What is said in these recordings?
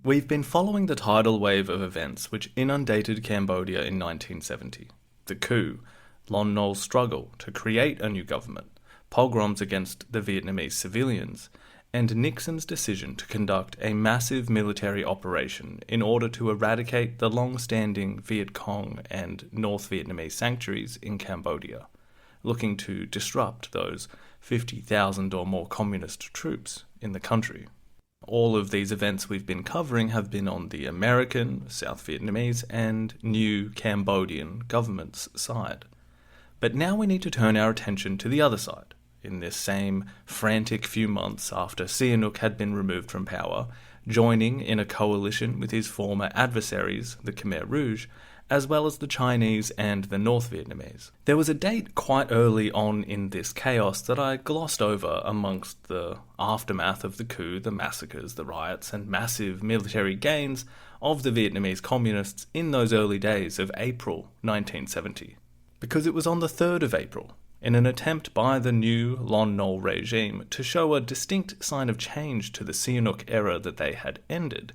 We've been following the tidal wave of events which inundated Cambodia in 1970. The coup, Lon Nol's struggle to create a new government, pogroms against the Vietnamese civilians, and Nixon's decision to conduct a massive military operation in order to eradicate the long-standing Viet Cong and North Vietnamese sanctuaries in Cambodia, looking to disrupt those 50,000 or more communist troops in the country. All of these events we've been covering have been on the American, South Vietnamese, and new Cambodian government's side. But now we need to turn our attention to the other side. In this same frantic few months after Sihanouk had been removed from power, joining in a coalition with his former adversaries, the Khmer Rouge, as well as the Chinese and the North Vietnamese. There was a date quite early on in this chaos that I glossed over amongst the aftermath of the coup, the massacres, the riots, and massive military gains of the Vietnamese communists in those early days of April 1970. Because it was on the 3rd of April, in an attempt by the new Lon Nol regime to show a distinct sign of change to the Sihanouk era that they had ended,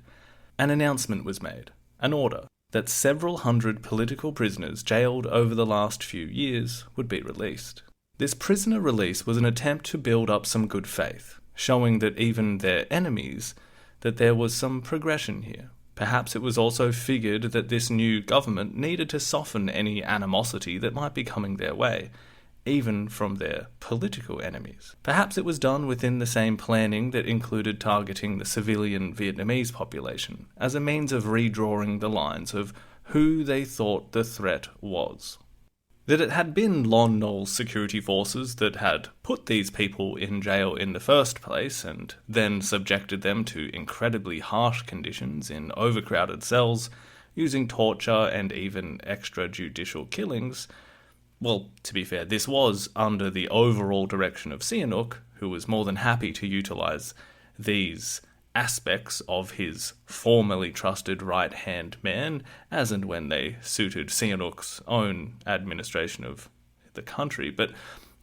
an announcement was made, an order, that several hundred political prisoners jailed over the last few years would be released. This prisoner release was an attempt to build up some good faith, showing that even their enemies, that there was some progression here. Perhaps it was also figured that this new government needed to soften any animosity that might be coming their way, even from their political enemies. Perhaps it was done within the same planning that included targeting the civilian Vietnamese population as a means of redrawing the lines of who they thought the threat was. That it had been Lon Nol's security forces that had put these people in jail in the first place and then subjected them to incredibly harsh conditions in overcrowded cells, using torture and even extrajudicial killings. Well, to be fair, this was under the overall direction of Sihanouk, who was more than happy to utilise these aspects of his formerly trusted right-hand man, as and when they suited Sihanouk's own administration of the country. But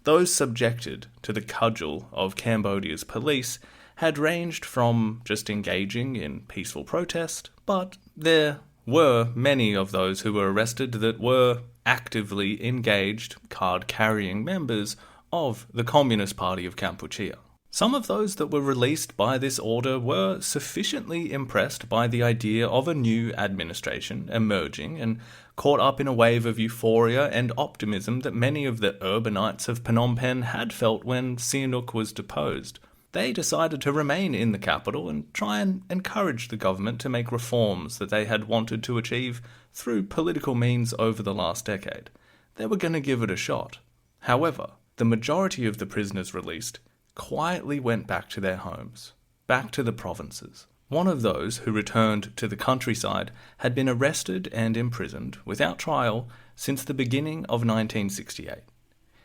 those subjected to the cudgel of Cambodia's police had ranged from just engaging in peaceful protest, but there were many of those who were arrested that were actively engaged, card-carrying members of the Communist Party of Kampuchea. Some of those that were released by this order were sufficiently impressed by the idea of a new administration emerging and caught up in a wave of euphoria and optimism that many of the urbanites of Phnom Penh had felt when Sihanouk was deposed. They decided to remain in the capital and try and encourage the government to make reforms that they had wanted to achieve through political means over the last decade. They were going to give it a shot. However, the majority of the prisoners released quietly went back to their homes, back to the provinces. One of those who returned to the countryside had been arrested and imprisoned without trial since the beginning of 1968.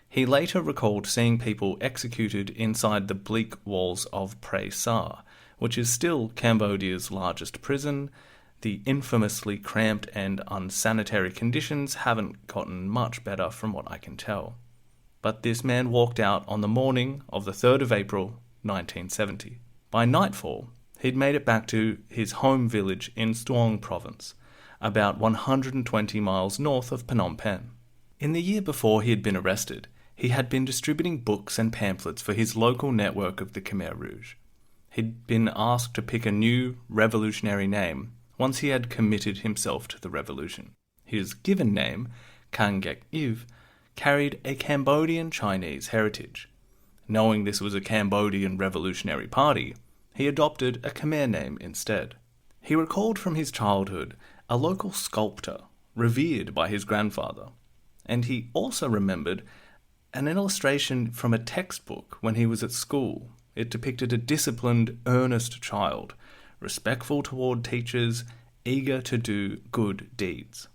He later recalled seeing people executed inside the bleak walls of Precursor Sar, which is still Cambodia's largest prison. The infamously cramped and unsanitary conditions haven't gotten much better from what I can tell. But this man walked out on the morning of the 3rd of April, 1970. By nightfall, he'd made it back to his home village in Stuong province, about 120 miles north of Phnom Penh. In the year before he had been arrested, he had been distributing books and pamphlets for his local network of the Khmer Rouge. He'd been asked to pick a new revolutionary name once he had committed himself to the revolution. His given name, Kang Kek Iew, carried a Cambodian Chinese heritage. Knowing this was a Cambodian revolutionary party, he adopted a Khmer name instead. He recalled from his childhood a local sculptor revered by his grandfather, and he also remembered an illustration from a textbook when he was at school. It depicted a disciplined, earnest child, respectful toward teachers, eager to do good deeds.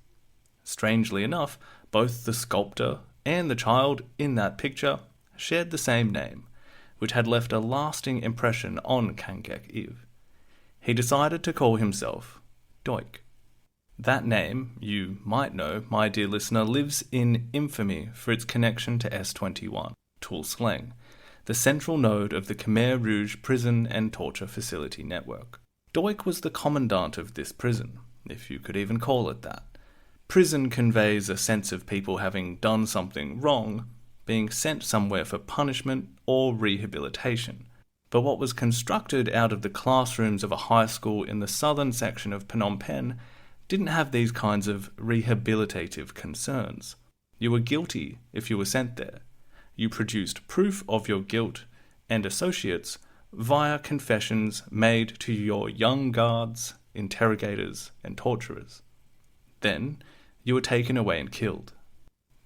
Strangely enough, both the sculptor and the child in that picture shared the same name, which had left a lasting impression on Kang Kek Iew. He decided to call himself Duch. That name, you might know, my dear listener, lives in infamy for its connection to S21, Tuol Sleng, the central node of the Khmer Rouge prison and torture facility network. Duch was the commandant of this prison, if you could even call it that. Prison conveys a sense of people having done something wrong, being sent somewhere for punishment or rehabilitation. But what was constructed out of the classrooms of a high school in the southern section of Phnom Penh didn't have these kinds of rehabilitative concerns. You were guilty if you were sent there. You produced proof of your guilt and associates via confessions made to your young guards, interrogators, and torturers. Then, you were taken away and killed.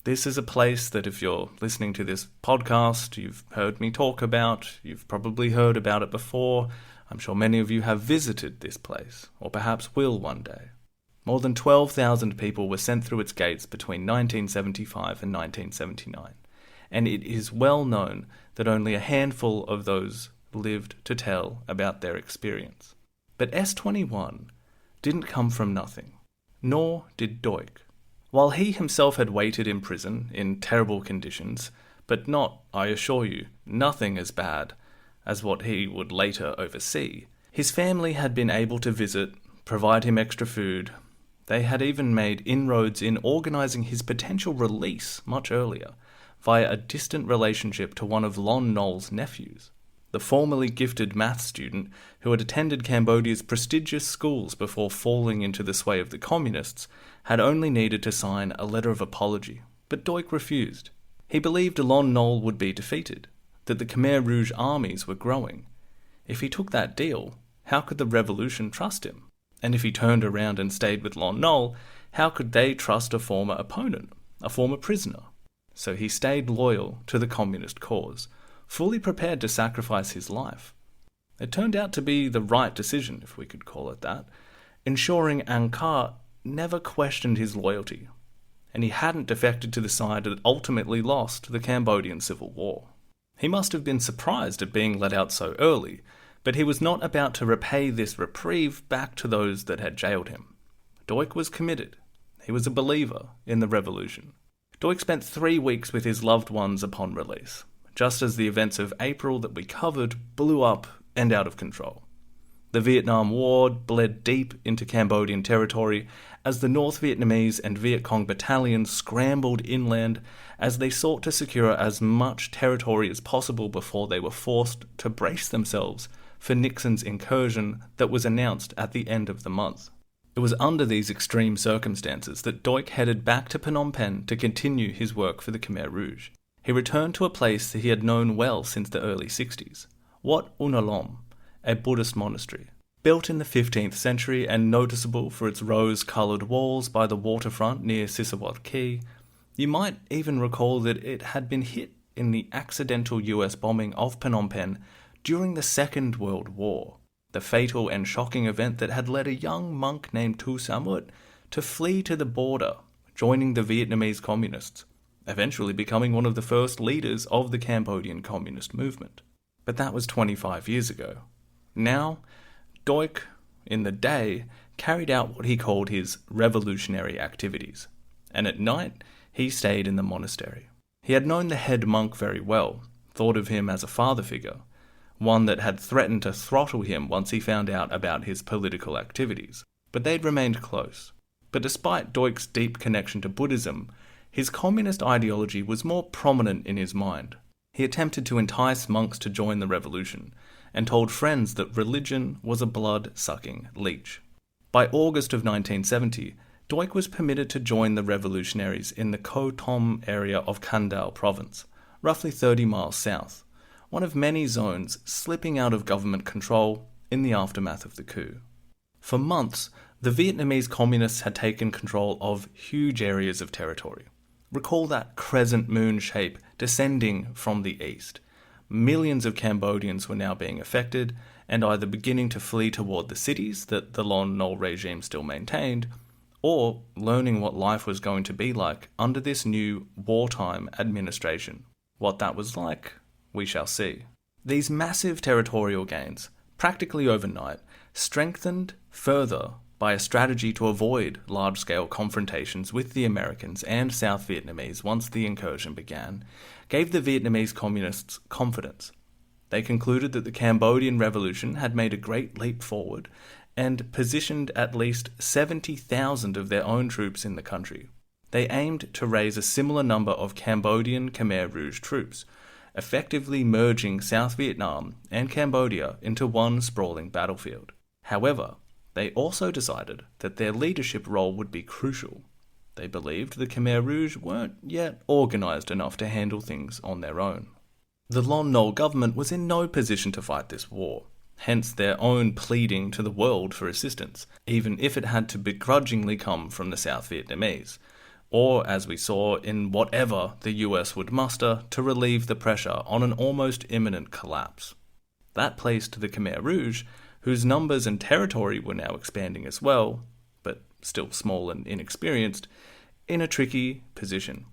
This is a place that if you're listening to this podcast, you've heard me talk about, you've probably heard about it before. I'm sure many of you have visited this place, or perhaps will one day. More than 12,000 people were sent through its gates between 1975 and 1979, and it is well known that only a handful of those lived to tell about their experience. But S21 didn't come from nothing, nor did Duch. While he himself had waited in prison in terrible conditions, but not, I assure you, nothing as bad as what he would later oversee, his family had been able to visit, provide him extra food. They had even made inroads in organising his potential release much earlier, via a distant relationship to one of Lon Nol's nephews. The formerly gifted math student who had attended Cambodia's prestigious schools before falling into the sway of the communists had only needed to sign a letter of apology, but Duch refused. He believed Lon Nol would be defeated, that the Khmer Rouge armies were growing. If he took that deal, how could the revolution trust him? And if he turned around and stayed with Lon Nol, how could they trust a former opponent, a former prisoner? So he stayed loyal to the communist cause, fully prepared to sacrifice his life. It turned out to be the right decision, if we could call it that, ensuring Angkar never questioned his loyalty, and he hadn't defected to the side that ultimately lost the Cambodian Civil War. He must have been surprised at being let out so early, but he was not about to repay this reprieve back to those that had jailed him. Duch was committed. He was a believer in the revolution. Duch spent 3 weeks with his loved ones upon release, just as the events of April that we covered blew up and out of control. The Vietnam War bled deep into Cambodian territory as the North Vietnamese and Viet Cong battalions scrambled inland as they sought to secure as much territory as possible before they were forced to brace themselves for Nixon's incursion that was announced at the end of the month. It was under these extreme circumstances that Duch headed back to Phnom Penh to continue his work for the Khmer Rouge. He returned to a place that he had known well since the early 60s, Wat Unalom, a Buddhist monastery. Built in the 15th century and noticeable for its rose-coloured walls by the waterfront near Sisowath Quay, you might even recall that it had been hit in the accidental US bombing of Phnom Penh during the Second World War, the fatal and shocking event that had led a young monk named Tu Samut to flee to the border, joining the Vietnamese communists, eventually becoming one of the first leaders of the Cambodian communist movement. But that was 25 years ago. Now, Duch, in the day, carried out what he called his revolutionary activities, and at night he stayed in the monastery. He had known the head monk very well, thought of him as a father figure, one that had threatened to throttle him once he found out about his political activities, but they'd remained close. But despite Duch's deep connection to Buddhism, his communist ideology was more prominent in his mind. He attempted to entice monks to join the revolution, and told friends that religion was a blood-sucking leech. By August of 1970, Duch was permitted to join the revolutionaries in the Ko Tom area of Kandal province, roughly 30 miles south, one of many zones slipping out of government control in the aftermath of the coup. For months, the Vietnamese communists had taken control of huge areas of territory. Recall that crescent moon shape descending from the east. Millions of Cambodians were now being affected and either beginning to flee toward the cities that the Lon Nol regime still maintained, or learning what life was going to be like under this new wartime administration. What that was like, we shall see. These massive territorial gains, practically overnight, strengthened further by a strategy to avoid large-scale confrontations with the Americans and South Vietnamese once the incursion began, gave the Vietnamese communists confidence. They concluded that the Cambodian revolution had made a great leap forward, and positioned at least 70,000 of their own troops in the country. They aimed to raise a similar number of Cambodian Khmer Rouge troops, effectively merging South Vietnam and Cambodia into one sprawling battlefield. However, they also decided that their leadership role would be crucial. They believed the Khmer Rouge weren't yet organised enough to handle things on their own. The Lon Nol government was in no position to fight this war, hence their own pleading to the world for assistance, even if it had to begrudgingly come from the South Vietnamese, or, as we saw, in whatever the US would muster to relieve the pressure on an almost imminent collapse. That placed the Khmer Rouge, whose numbers and territory were now expanding as well, but still small and inexperienced, in a tricky position.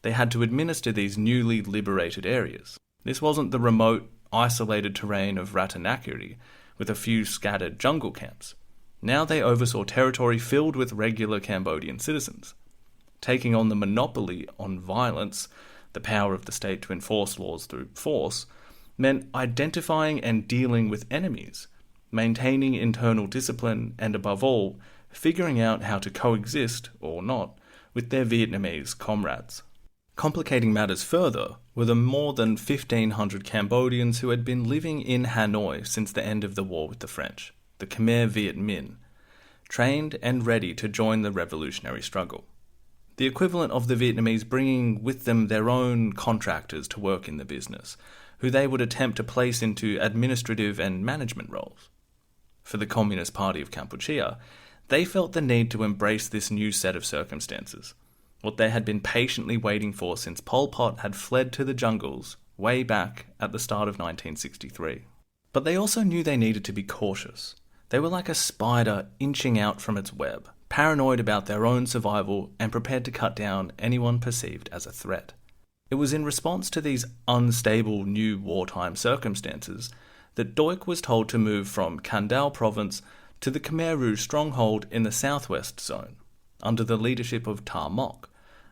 They had to administer these newly liberated areas. This wasn't the remote, isolated terrain of Ratanakiri, with a few scattered jungle camps. Now they oversaw territory filled with regular Cambodian citizens. Taking on the monopoly on violence, the power of the state to enforce laws through force, meant identifying and dealing with enemies, maintaining internal discipline, and above all, figuring out how to coexist, or not, with their Vietnamese comrades. Complicating matters further were the more than 1,500 Cambodians who had been living in Hanoi since the end of the war with the French, the Khmer Viet Minh, trained and ready to join the revolutionary struggle. The equivalent of the Vietnamese bringing with them their own contractors to work in the business, who they would attempt to place into administrative and management roles. For the Communist Party of Kampuchea, they felt the need to embrace this new set of circumstances, what they had been patiently waiting for since Pol Pot had fled to the jungles way back at the start of 1963. But they also knew they needed to be cautious. They were like a spider inching out from its web, paranoid about their own survival and prepared to cut down anyone perceived as a threat. It was in response to these unstable new wartime circumstances that Duch was told to move from Kandal province to the Khmer Rouge stronghold in the southwest zone, under the leadership of Ta Mok,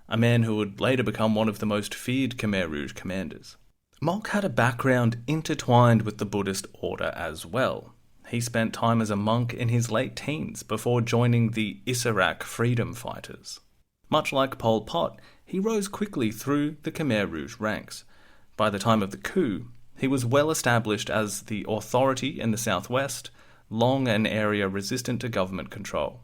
a man who would later become one of the most feared Khmer Rouge commanders. Mok had a background intertwined with the Buddhist order as well. He spent time as a monk in his late teens before joining the Isarak freedom fighters. Much like Pol Pot, he rose quickly through the Khmer Rouge ranks. By the time of the coup, he was well established as the authority in the southwest, long an area resistant to government control.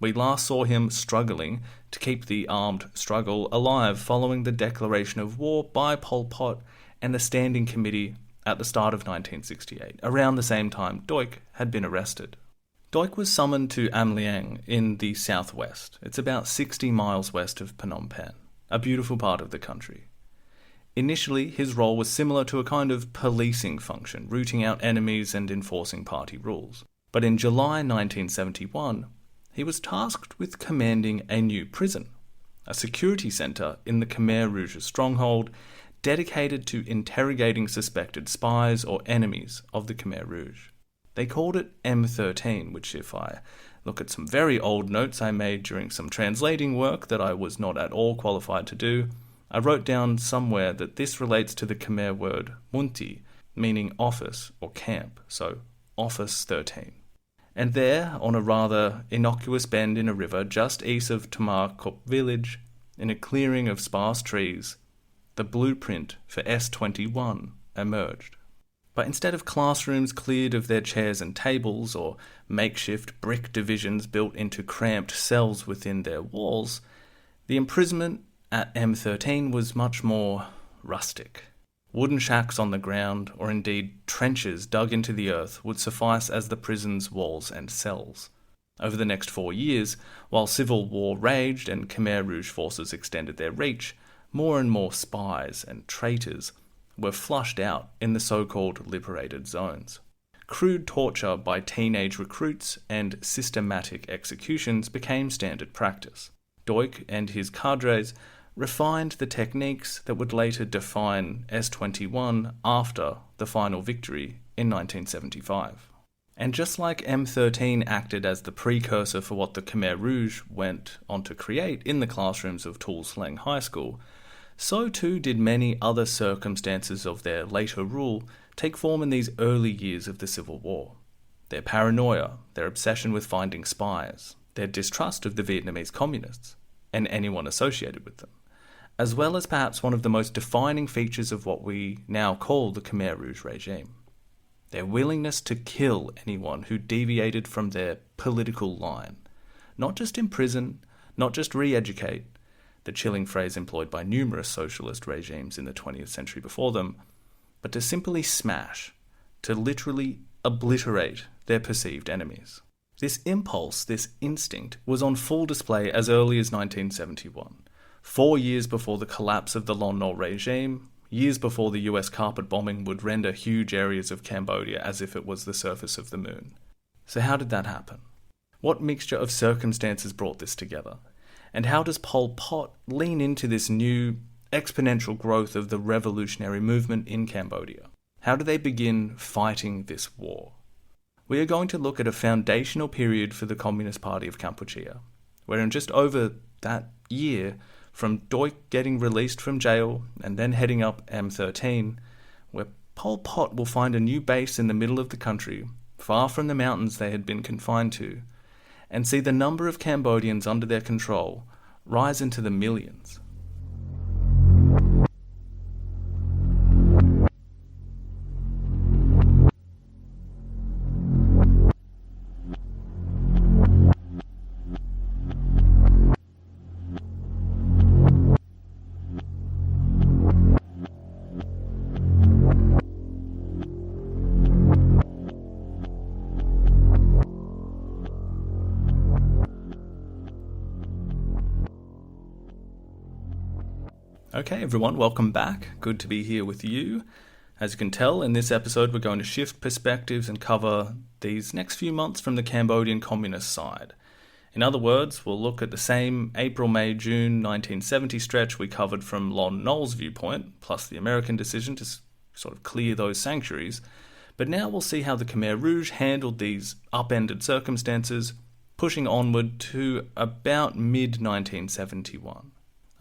We last saw him struggling to keep the armed struggle alive following the declaration of war by Pol Pot and the Standing Committee at the start of 1968, around the same time Duch had been arrested. Duch was summoned to Am Liang in the southwest. It's about 60 miles west of Phnom Penh, a beautiful part of the country. Initially, his role was similar to a kind of policing function, rooting out enemies and enforcing party rules. But in July 1971, he was tasked with commanding a new prison, a security centre in the Khmer Rouge's stronghold, dedicated to interrogating suspected spies or enemies of the Khmer Rouge. They called it M13, which, if I look at some very old notes I made during some translating work that I was not at all qualified to do, I wrote down somewhere that this relates to the Khmer word munti, meaning office or camp, so Office 13. And there, on a rather innocuous bend in a river just east of Tamar Kop village, in a clearing of sparse trees, the blueprint for S21 emerged. But instead of classrooms cleared of their chairs and tables, or makeshift brick divisions built into cramped cells within their walls, the imprisonment at M13 was much more rustic. Wooden shacks on the ground, or indeed trenches dug into the earth, would suffice as the prison's walls and cells. Over the next 4 years, while civil war raged and Khmer Rouge forces extended their reach, more and more spies and traitors were flushed out in the so-called liberated zones. Crude torture by teenage recruits and systematic executions became standard practice. Duch and his cadres refined the techniques that would later define S21 after the final victory in 1975. And just like M13 acted as the precursor for what the Khmer Rouge went on to create in the classrooms of Tuol Sleng High School, so too did many other circumstances of their later rule take form in these early years of the Civil War. their paranoia, their obsession with finding spies, their distrust of the Vietnamese communists, and anyone associated with them, as well as perhaps one of the most defining features of what we now call the Khmer Rouge regime. Their willingness to kill anyone who deviated from their political line, not just imprison, not just re-educate, the chilling phrase employed by numerous socialist regimes in the 20th century before them, but to simply smash, to literally obliterate their perceived enemies. This impulse, this instinct, was on full display as early as 1971, 4 years before the collapse of the Lon Nol regime, years before the US carpet bombing would render huge areas of Cambodia as if it was the surface of the moon. So how did that happen? What mixture of circumstances brought this together? And how does Pol Pot lean into this new exponential growth of the revolutionary movement in Cambodia? How do they begin fighting this war? We are going to look at a foundational period for the Communist Party of Kampuchea, where in just over that year, from Duch getting released from jail and then heading up M13, where Pol Pot will find a new base in the middle of the country, far from the mountains they had been confined to, and see the number of Cambodians under their control rise into the millions. Okay everyone, welcome back. Good to be here with you. As you can tell, in this episode we're going to shift perspectives and cover these next few months from the Cambodian communist side. In other words, we'll look at the same April, May, June 1970 stretch we covered from Lon Nol's viewpoint, plus the American decision to sort of clear those sanctuaries. But now we'll see how the Khmer Rouge handled these upended circumstances, pushing onward to about mid-1971.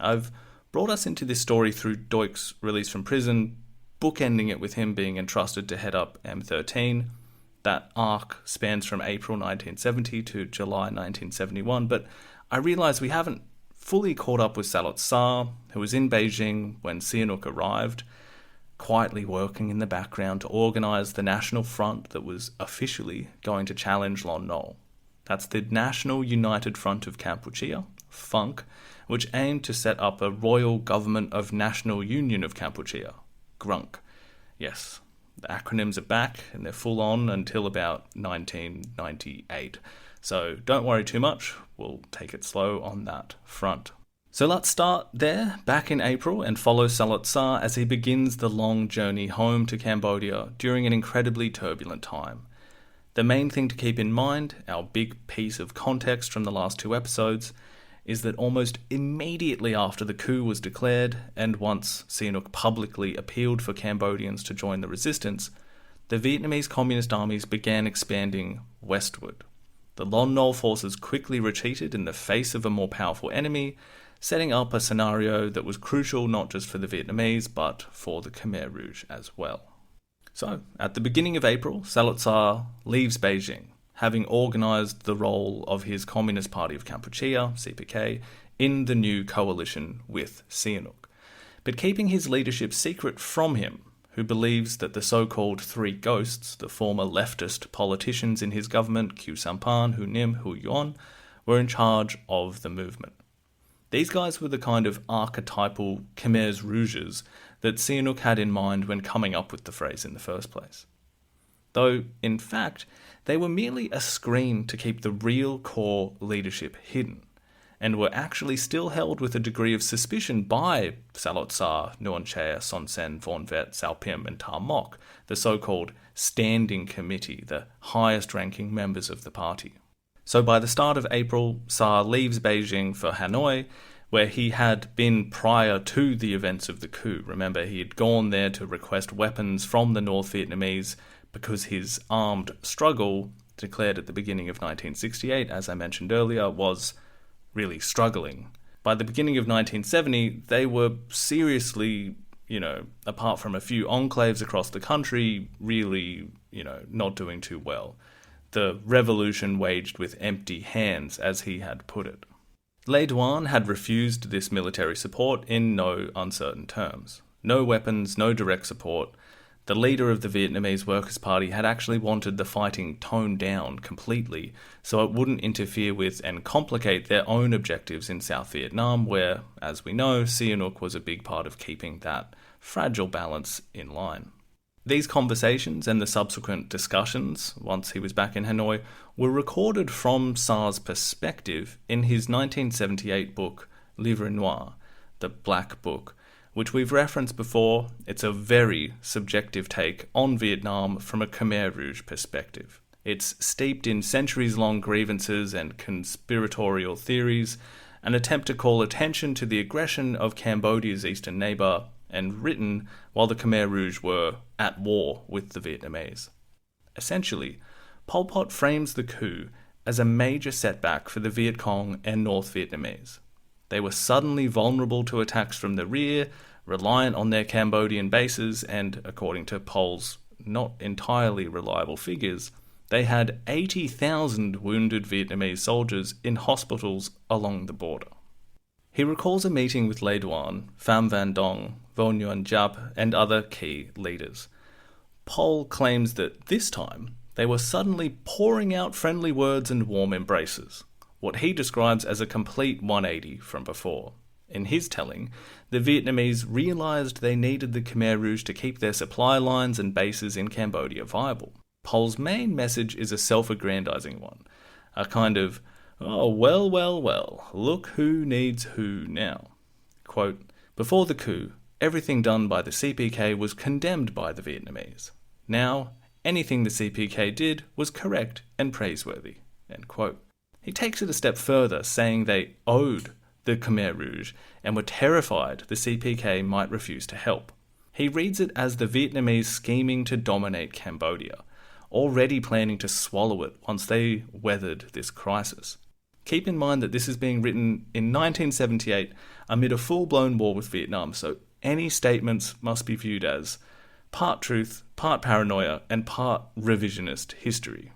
I've brought us into this story through Duch's release from prison, bookending it with him being entrusted to head up M13. That arc spans from April 1970 to July 1971, but I realise we haven't fully caught up with Saloth Sar, who was in Beijing when Sihanouk arrived, quietly working in the background to organise the National Front that was officially going to challenge Lon Nol. That's the National United Front of Kampuchea, FUNK, which aimed to set up a Royal Government of National Union of Kampuchea, GRUNC. Yes, the acronyms are back and they're full on until about 1998. So don't worry too much, we'll take it slow on that front. So let's start there, back in April, and follow Saloth Sar as he begins the long journey home to Cambodia during an incredibly turbulent time. The main thing to keep in mind, our big piece of context from the last two episodes, is that almost immediately after the coup was declared, and once Sihanouk publicly appealed for Cambodians to join the resistance, the Vietnamese communist armies began expanding westward. The Lon Nol forces quickly retreated in the face of a more powerful enemy, setting up a scenario that was crucial not just for the Vietnamese, but for the Khmer Rouge as well. So, at the beginning of April, Saloth Sar leaves Beijing, having organised the role of his Communist Party of Kampuchea, CPK, in the new coalition with Sihanouk, but keeping his leadership secret from him, who believes that the so-called three ghosts, the former leftist politicians in his government, Khieu Samphan, Hu Nim, Hu Yuan, were in charge of the movement. These guys were the kind of archetypal Khmer Rouges that Sihanouk had in mind when coming up with the phrase in the first place. Though, in fact, they were merely a screen to keep the real core leadership hidden, and were actually still held with a degree of suspicion by Saloth Sar, Nuon Chea, Son Sen, Vorn Vet, Sao Pim, and Ta Mok, the so-called Standing Committee, the highest-ranking members of the party. So by the start of April, Sar leaves Beijing for Hanoi, where he had been prior to the events of the coup. Remember, he had gone there to request weapons from the North Vietnamese because his armed struggle, declared at the beginning of 1968, as I mentioned earlier, was really struggling. By the beginning of 1970, they were seriously, apart from a few enclaves across the country, really, not doing too well. the revolution waged with empty hands, as he had put it. Le Duan had refused this military support in no uncertain terms. No weapons, no direct support. The leader of the Vietnamese Workers' Party had actually wanted the fighting toned down completely so it wouldn't interfere with and complicate their own objectives in South Vietnam, where, as we know, Sihanouk was a big part of keeping that fragile balance in line. These conversations and the subsequent discussions, once he was back in Hanoi, were recorded from Sar's perspective in his 1978 book, Livre Noir, the Black Book, which we've referenced before. It's a very subjective take on Vietnam from a Khmer Rouge perspective. It's steeped in centuries-long grievances and conspiratorial theories, an attempt to call attention to the aggression of Cambodia's eastern neighbour, and written while the Khmer Rouge were at war with the Vietnamese. Essentially, Pol Pot frames the coup as a major setback for the Viet Cong and North Vietnamese. They were suddenly vulnerable to attacks from the rear, reliant on their Cambodian bases, and, according to Pol's not entirely reliable figures, they had 80,000 wounded Vietnamese soldiers in hospitals along the border. He recalls a meeting with Le Duan, Pham Van Dong, Vo Nguyen Giap, and other key leaders. Pol claims that this time they were suddenly pouring out friendly words and warm embraces, what he describes as a complete 180 from before. In his telling, the Vietnamese realised they needed the Khmer Rouge to keep their supply lines and bases in Cambodia viable. Pol's main message is a self-aggrandizing one, a kind of, oh, well, look who needs who now. Quote, before the coup, everything done by the CPK was condemned by the Vietnamese. Now, anything the CPK did was correct and praiseworthy. End quote. He takes it a step further, saying they owed the Khmer Rouge and were terrified the CPK might refuse to help. He reads it as the Vietnamese scheming to dominate Cambodia, already planning to swallow it once they weathered this crisis. Keep in mind that this is being written in 1978 amid a full-blown war with Vietnam, so any statements must be viewed as part truth, part paranoia, and part revisionist history.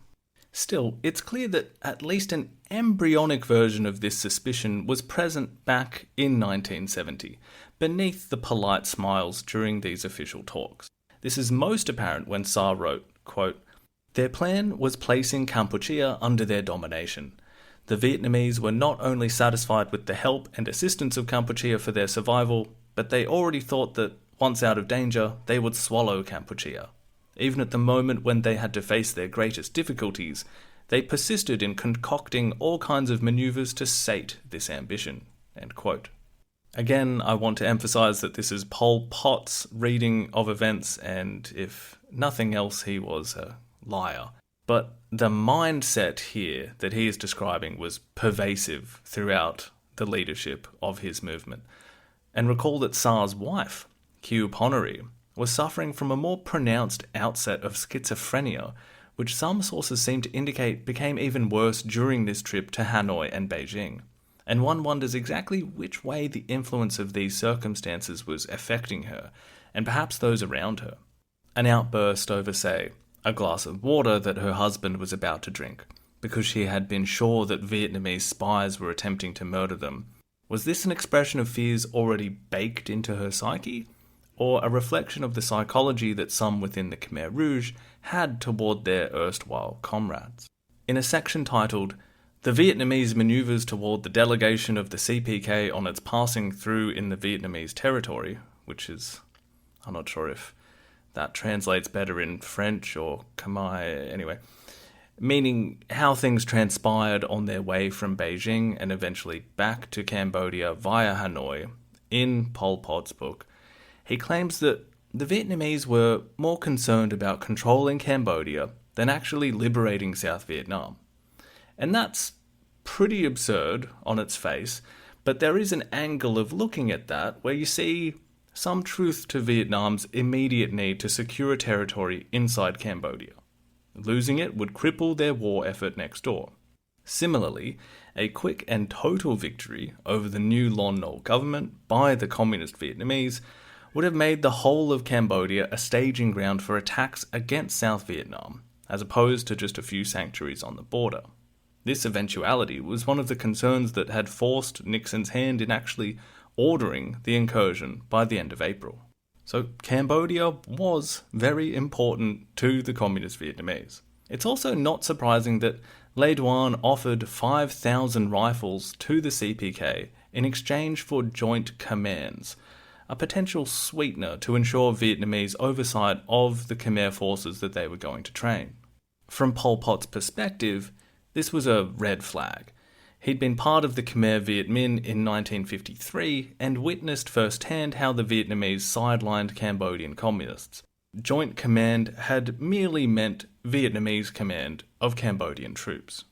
Still, it's clear that at least an embryonic version of this suspicion was present back in 1970, beneath the polite smiles during these official talks. This is most apparent when Sar wrote, quote, their plan was placing Kampuchea under their domination. The Vietnamese were not only satisfied with the help and assistance of Kampuchea for their survival, but they already thought that, once out of danger, they would swallow Kampuchea. Even at the moment when they had to face their greatest difficulties, they persisted in concocting all kinds of manoeuvres to sate this ambition. End quote. Again, I want to emphasize that this is Pol Pot's reading of events, and if nothing else, he was a liar. But the mindset here that he is describing was pervasive throughout the leadership of his movement. And recall that Sar's wife, Khieu Ponnery, was suffering from a more pronounced outset of schizophrenia, which some sources seem to indicate became even worse during this trip to Hanoi and Beijing. And one wonders exactly which way the influence of these circumstances was affecting her, and perhaps those around her. An outburst over, say, a glass of water that her husband was about to drink, because she had been sure that Vietnamese spies were attempting to murder them. Was this an expression of fears already baked into her psyche, or a reflection of the psychology that some within the Khmer Rouge had toward their erstwhile comrades? In a section titled, The Vietnamese Manoeuvres Toward the Delegation of the CPK on its Passing Through in the Vietnamese Territory, which is, I'm not sure if that translates better in French or Khmer, anyway, meaning how things transpired on their way from Beijing and eventually back to Cambodia via Hanoi. In Pol Pot's book, he claims that the Vietnamese were more concerned about controlling Cambodia than actually liberating South Vietnam. And that's pretty absurd on its face, but there is an angle of looking at that where you see some truth to Vietnam's immediate need to secure a territory inside Cambodia. Losing it would cripple their war effort next door. Similarly, a quick and total victory over the new Lon Nol government by the communist Vietnamese would have made the whole of Cambodia a staging ground for attacks against South Vietnam, as opposed to just a few sanctuaries on the border. This eventuality was one of the concerns that had forced Nixon's hand in actually ordering the incursion by the end of April. So Cambodia was very important to the Communist Vietnamese. It's also not surprising that Le Duan offered 5,000 rifles to the CPK in exchange for joint commands, a potential sweetener to ensure Vietnamese oversight of the Khmer forces that they were going to train. From Pol Pot's perspective, this was a red flag. He'd been part of the Khmer Viet Minh in 1953 and witnessed firsthand how the Vietnamese sidelined Cambodian communists. Joint command had merely meant Vietnamese command of Cambodian troops.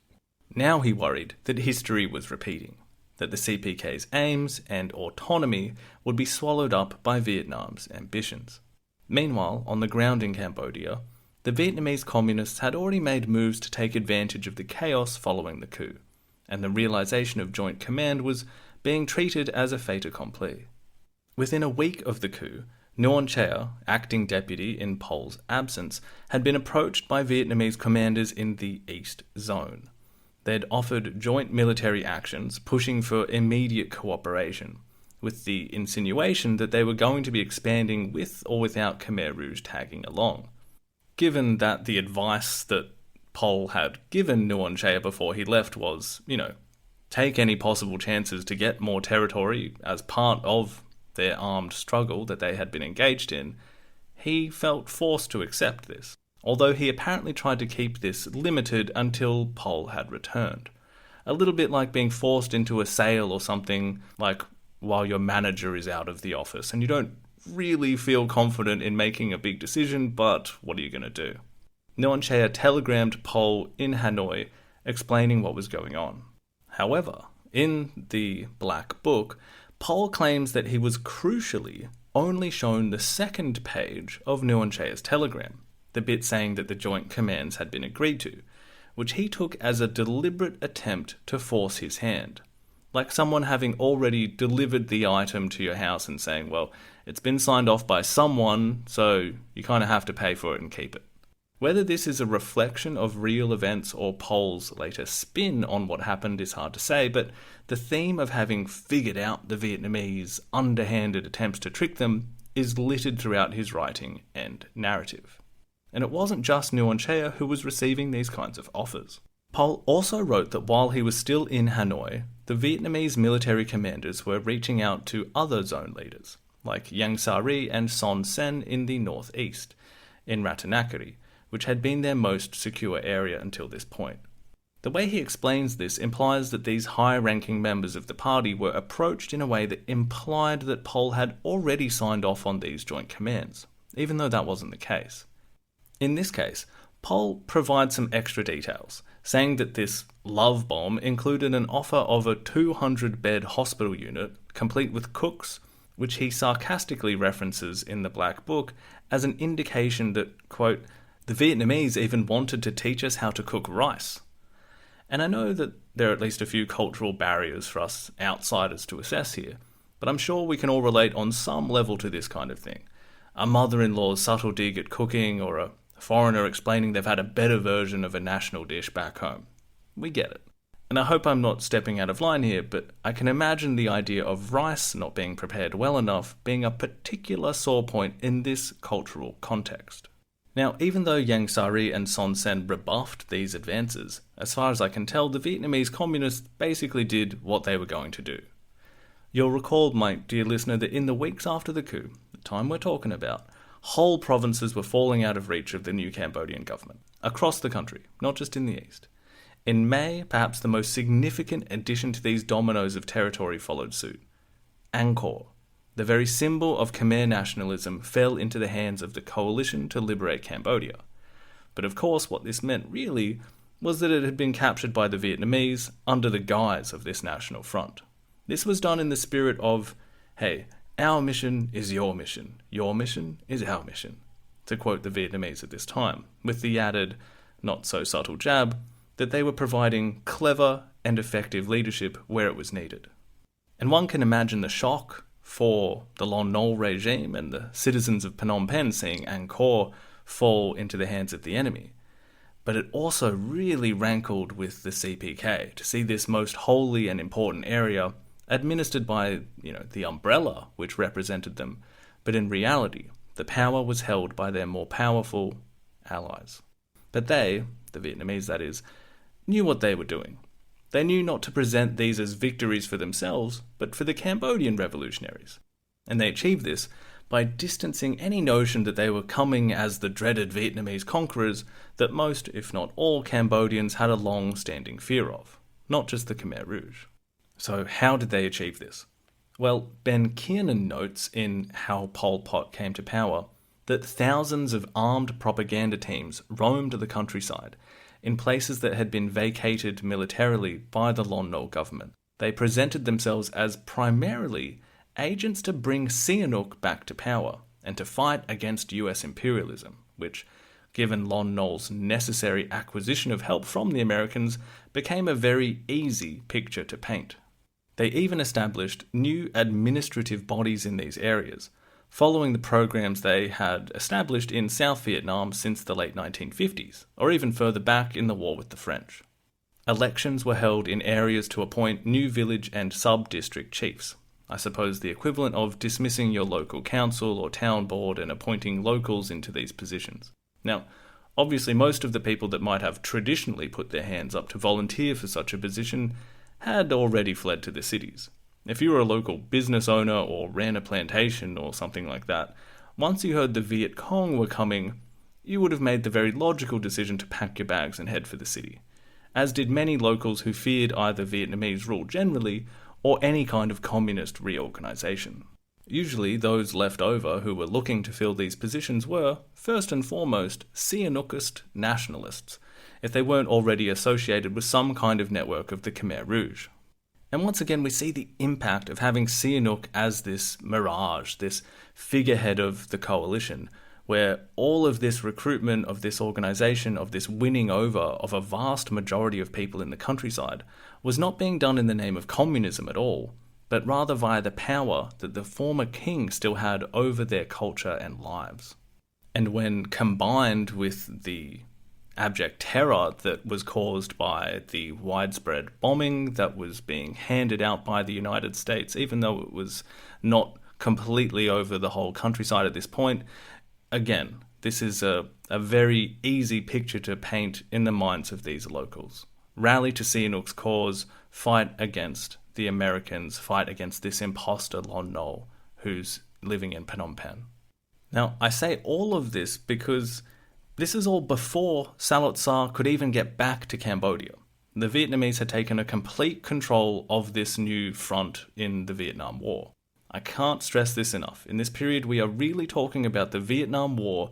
Now he worried that history was repeating, that the CPK's aims and autonomy would be swallowed up by Vietnam's ambitions. Meanwhile, on the ground in Cambodia, the Vietnamese communists had already made moves to take advantage of the chaos following the coup, and the realization of joint command was being treated as a fait accompli. Within a week of the coup, Nguyen Chea, acting deputy in Pol's absence, had been approached by Vietnamese commanders in the East Zone. They'd offered joint military actions, pushing for immediate cooperation, with the insinuation that they were going to be expanding with or without Khmer Rouge tagging along. Given that the advice that Pol had given Nguyen Chea before he left was, take any possible chances to get more territory as part of their armed struggle that they had been engaged in, he felt forced to accept this, although he apparently tried to keep this limited until Pol had returned. A little bit like being forced into a sale or something, like while your manager is out of the office and you don't really feel confident in making a big decision, but what are you going to do? Nguyen Chea telegrammed Pol in Hanoi explaining what was going on. However, in the Black Book, Pol claims that he was crucially only shown the second page of Nguyen Chea's telegram, the bit saying that the joint commands had been agreed to, which he took as a deliberate attempt to force his hand. Like someone having already delivered the item to your house and saying, well, it's been signed off by someone, so you kind of have to pay for it and keep it. Whether this is a reflection of real events or Pol's later spin on what happened is hard to say, but the theme of having figured out the Vietnamese underhanded attempts to trick them is littered throughout his writing and narrative. And it wasn't just Nguyen Chea who was receiving these kinds of offers. Pol also wrote that while he was still in Hanoi, the Vietnamese military commanders were reaching out to other zone leaders, like Ieng Sary and Son Sen in the northeast, in Rattanakory, which had been their most secure area until this point. The way he explains this implies that these high-ranking members of the party were approached in a way that implied that Pol had already signed off on these joint commands, even though that wasn't the case. In this case, Pol provides some extra details, saying that this love bomb included an offer of a 200-bed hospital unit, complete with cooks, which he sarcastically references in the Black Book as an indication that, quote, the Vietnamese even wanted to teach us how to cook rice. And I know that there are at least a few cultural barriers for us outsiders to assess here, but I'm sure we can all relate on some level to this kind of thing. A mother-in-law's subtle dig at cooking, or a foreigner explaining they've had a better version of a national dish back home. We get it. And I hope I'm not stepping out of line here, but I can imagine the idea of rice not being prepared well enough being a particular sore point in this cultural context. Now, even though Ieng Sary and Son Sen rebuffed these advances, as far as I can tell, the Vietnamese communists basically did what they were going to do. You'll recall, my dear listener, that in the weeks after the coup, the time we're talking about, whole provinces were falling out of reach of the new Cambodian government, across the country, not just in the east. In May, perhaps the most significant addition to these dominoes of territory followed suit. Angkor, the very symbol of Khmer nationalism, fell into the hands of the coalition to liberate Cambodia. But of course, what this meant really was that it had been captured by the Vietnamese under the guise of this national front. This was done in the spirit of, hey, our mission is your mission is our mission, to quote the Vietnamese at this time, with the added, not so subtle jab, that they were providing clever and effective leadership where it was needed. And one can imagine the shock for the Lon Nol regime and the citizens of Phnom Penh seeing Angkor fall into the hands of the enemy. But it also really rankled with the CPK to see this most holy and important area administered by, the umbrella which represented them, but in reality, the power was held by their more powerful allies. But they, the Vietnamese that is, knew what they were doing. They knew not to present these as victories for themselves, but for the Cambodian revolutionaries. And they achieved this by distancing any notion that they were coming as the dreaded Vietnamese conquerors that most, if not all, Cambodians had a long-standing fear of, not just the Khmer Rouge. So how did they achieve this? Well, Ben Kiernan notes in How Pol Pot Came to Power that thousands of armed propaganda teams roamed the countryside in places that had been vacated militarily by the Lon Nol government. They presented themselves as primarily agents to bring Sihanouk back to power and to fight against US imperialism, which, given Lon Nol's necessary acquisition of help from the Americans, became a very easy picture to paint. They even established new administrative bodies in these areas, following the programs they had established in South Vietnam since the late 1950s, or even further back in the war with the French. Elections were held in areas to appoint new village and sub-district chiefs, I suppose the equivalent of dismissing your local council or town board and appointing locals into these positions. Now, obviously most of the people that might have traditionally put their hands up to volunteer for such a position had already fled to the cities. If you were a local business owner or ran a plantation or something like that, once you heard the Viet Cong were coming, you would have made the very logical decision to pack your bags and head for the city, as did many locals who feared either Vietnamese rule generally or any kind of communist reorganization. Usually those left over who were looking to fill these positions were, first and foremost, Sihanoukist nationalists, if they weren't already associated with some kind of network of the Khmer Rouge. And once again, we see the impact of having Sihanouk as this mirage, this figurehead of the coalition, where all of this recruitment of this organization, of this winning over of a vast majority of people in the countryside, was not being done in the name of communism at all, but rather via the power that the former king still had over their culture and lives. And when combined with the abject terror that was caused by the widespread bombing that was being handed out by the United States, even though it was not completely over the whole countryside at this point, again, this is a very easy picture to paint in the minds of these locals. Rally to Sihanouk's cause, fight against the Americans, fight against this imposter Lon Nol, who's living in Phnom Penh. Now, I say all of this because this is all before Saloth Sar could even get back to Cambodia. The Vietnamese had taken a complete control of this new front in the Vietnam War. I can't stress this enough. In this period, we are really talking about the Vietnam War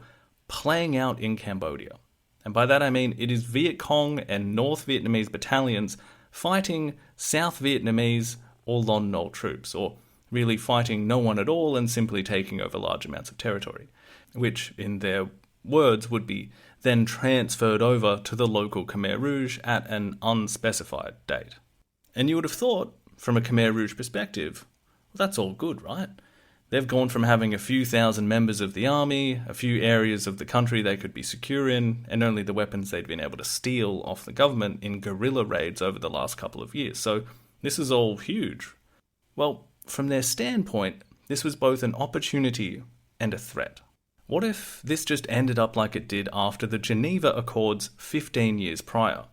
playing out in Cambodia. And by that I mean it is Viet Cong and North Vietnamese battalions fighting South Vietnamese or Lon Nol troops, or really fighting no one at all and simply taking over large amounts of territory, which, in their words, would be then transferred over to the local Khmer Rouge at an unspecified date. And you would have thought, from a Khmer Rouge perspective, well, that's all good, right? They've gone from having a few thousand members of the army, a few areas of the country they could be secure in, and only the weapons they'd been able to steal off the government in guerrilla raids over the last couple of years. So this is all huge. Well, from their standpoint, this was both an opportunity and a threat. What if this just ended up like it did after the Geneva Accords 15 years prior,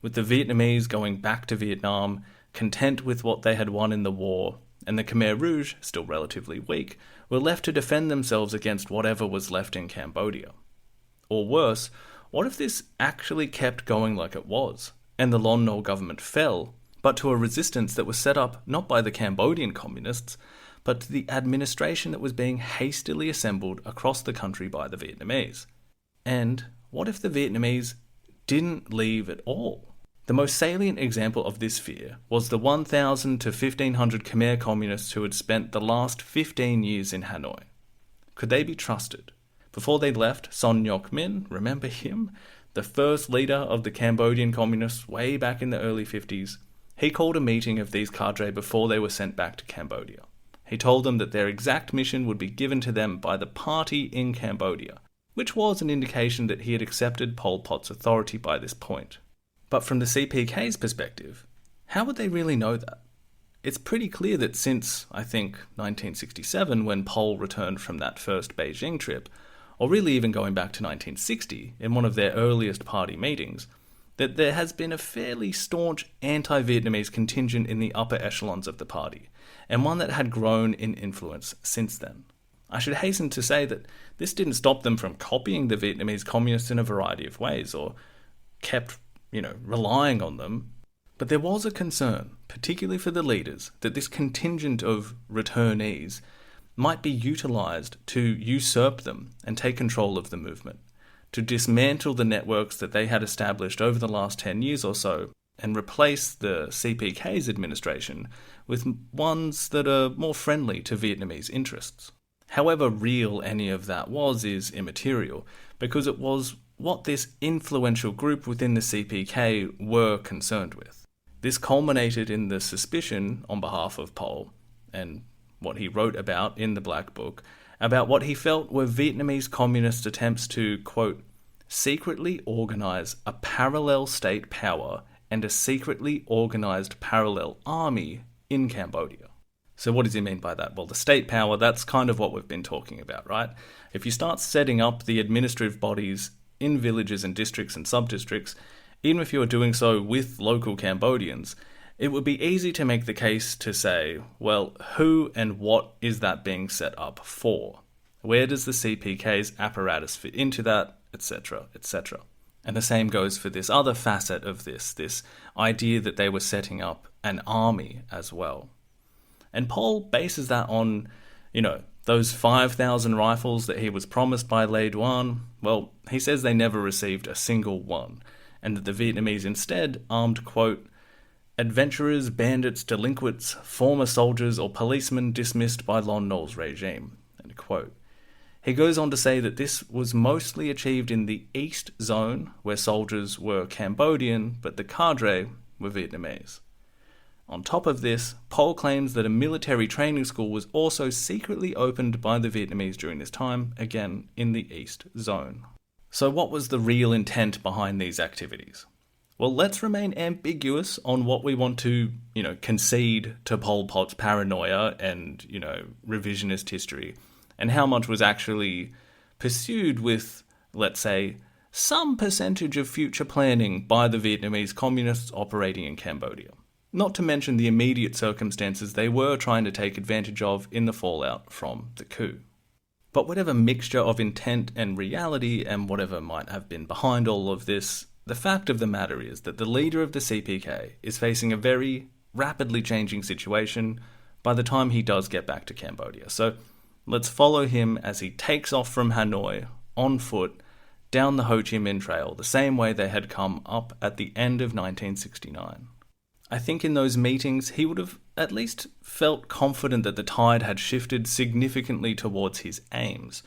with the Vietnamese going back to Vietnam, content with what they had won in the war, and the Khmer Rouge, still relatively weak, were left to defend themselves against whatever was left in Cambodia? Or worse, what if this actually kept going like it was, and the Lon Nol government fell, but to a resistance that was set up not by the Cambodian communists, but to the administration that was being hastily assembled across the country by the Vietnamese? And what if the Vietnamese didn't leave at all? The most salient example of this fear was the 1,000 to 1,500 Khmer communists who had spent the last 15 years in Hanoi. Could they be trusted? Before they left, Son Ngoc Min, remember him? The first leader of the Cambodian communists way back in the early 50s. He called a meeting of these cadre before they were sent back to Cambodia. He told them that their exact mission would be given to them by the party in Cambodia, which was an indication that he had accepted Pol Pot's authority by this point. But from the CPK's perspective, how would they really know that? It's pretty clear that since, I think, 1967, when Pol returned from that first Beijing trip, or really even going back to 1960, in one of their earliest party meetings, that there has been a fairly staunch anti-Vietnamese contingent in the upper echelons of the party, and one that had grown in influence since then. I should hasten to say that this didn't stop them from copying the Vietnamese communists in a variety of ways, or kept, relying on them. But there was a concern, particularly for the leaders, that this contingent of returnees might be utilised to usurp them and take control of the movement, to dismantle the networks that they had established over the last 10 years or so, and replace the CPK's administration with ones that are more friendly to Vietnamese interests. However real any of that was is immaterial, because it was what this influential group within the CPK were concerned with. This culminated in the suspicion on behalf of Pol, and what he wrote about in the Black Book, about what he felt were Vietnamese communist attempts to, quote, secretly organise a parallel state power and a secretly organised parallel army in Cambodia. So what does he mean by that? Well, the state power, that's kind of what we've been talking about, right? If you start setting up the administrative bodies in villages and districts and sub-districts, even if you are doing so with local Cambodians, it would be easy to make the case to say, well, who and what is that being set up for? Where does the CPK's apparatus fit into that, etc., etc.? And the same goes for this other facet of this idea that they were setting up an army as well. And Pol bases that on, those 5,000 rifles that he was promised by Le Duan. Well, he says they never received a single one, and that the Vietnamese instead armed, quote, adventurers, bandits, delinquents, former soldiers or policemen dismissed by Lon Nol's regime, end quote. He goes on to say that this was mostly achieved in the East Zone, where soldiers were Cambodian, but the cadre were Vietnamese. On top of this, Pol claims that a military training school was also secretly opened by the Vietnamese during this time, again in the East Zone. So what was the real intent behind these activities? Well, let's remain ambiguous on what we want to, concede to Pol Pot's paranoia and, revisionist history, and how much was actually pursued with, let's say, some percentage of future planning by the Vietnamese communists operating in Cambodia. Not to mention the immediate circumstances they were trying to take advantage of in the fallout from the coup. But whatever mixture of intent and reality and whatever might have been behind all of this, the fact of the matter is that the leader of the CPK is facing a very rapidly changing situation by the time he does get back to Cambodia. So let's follow him as he takes off from Hanoi on foot down the Ho Chi Minh Trail, the same way they had come up at the end of 1969. I think in those meetings he would have at least felt confident that the tide had shifted significantly towards his aims.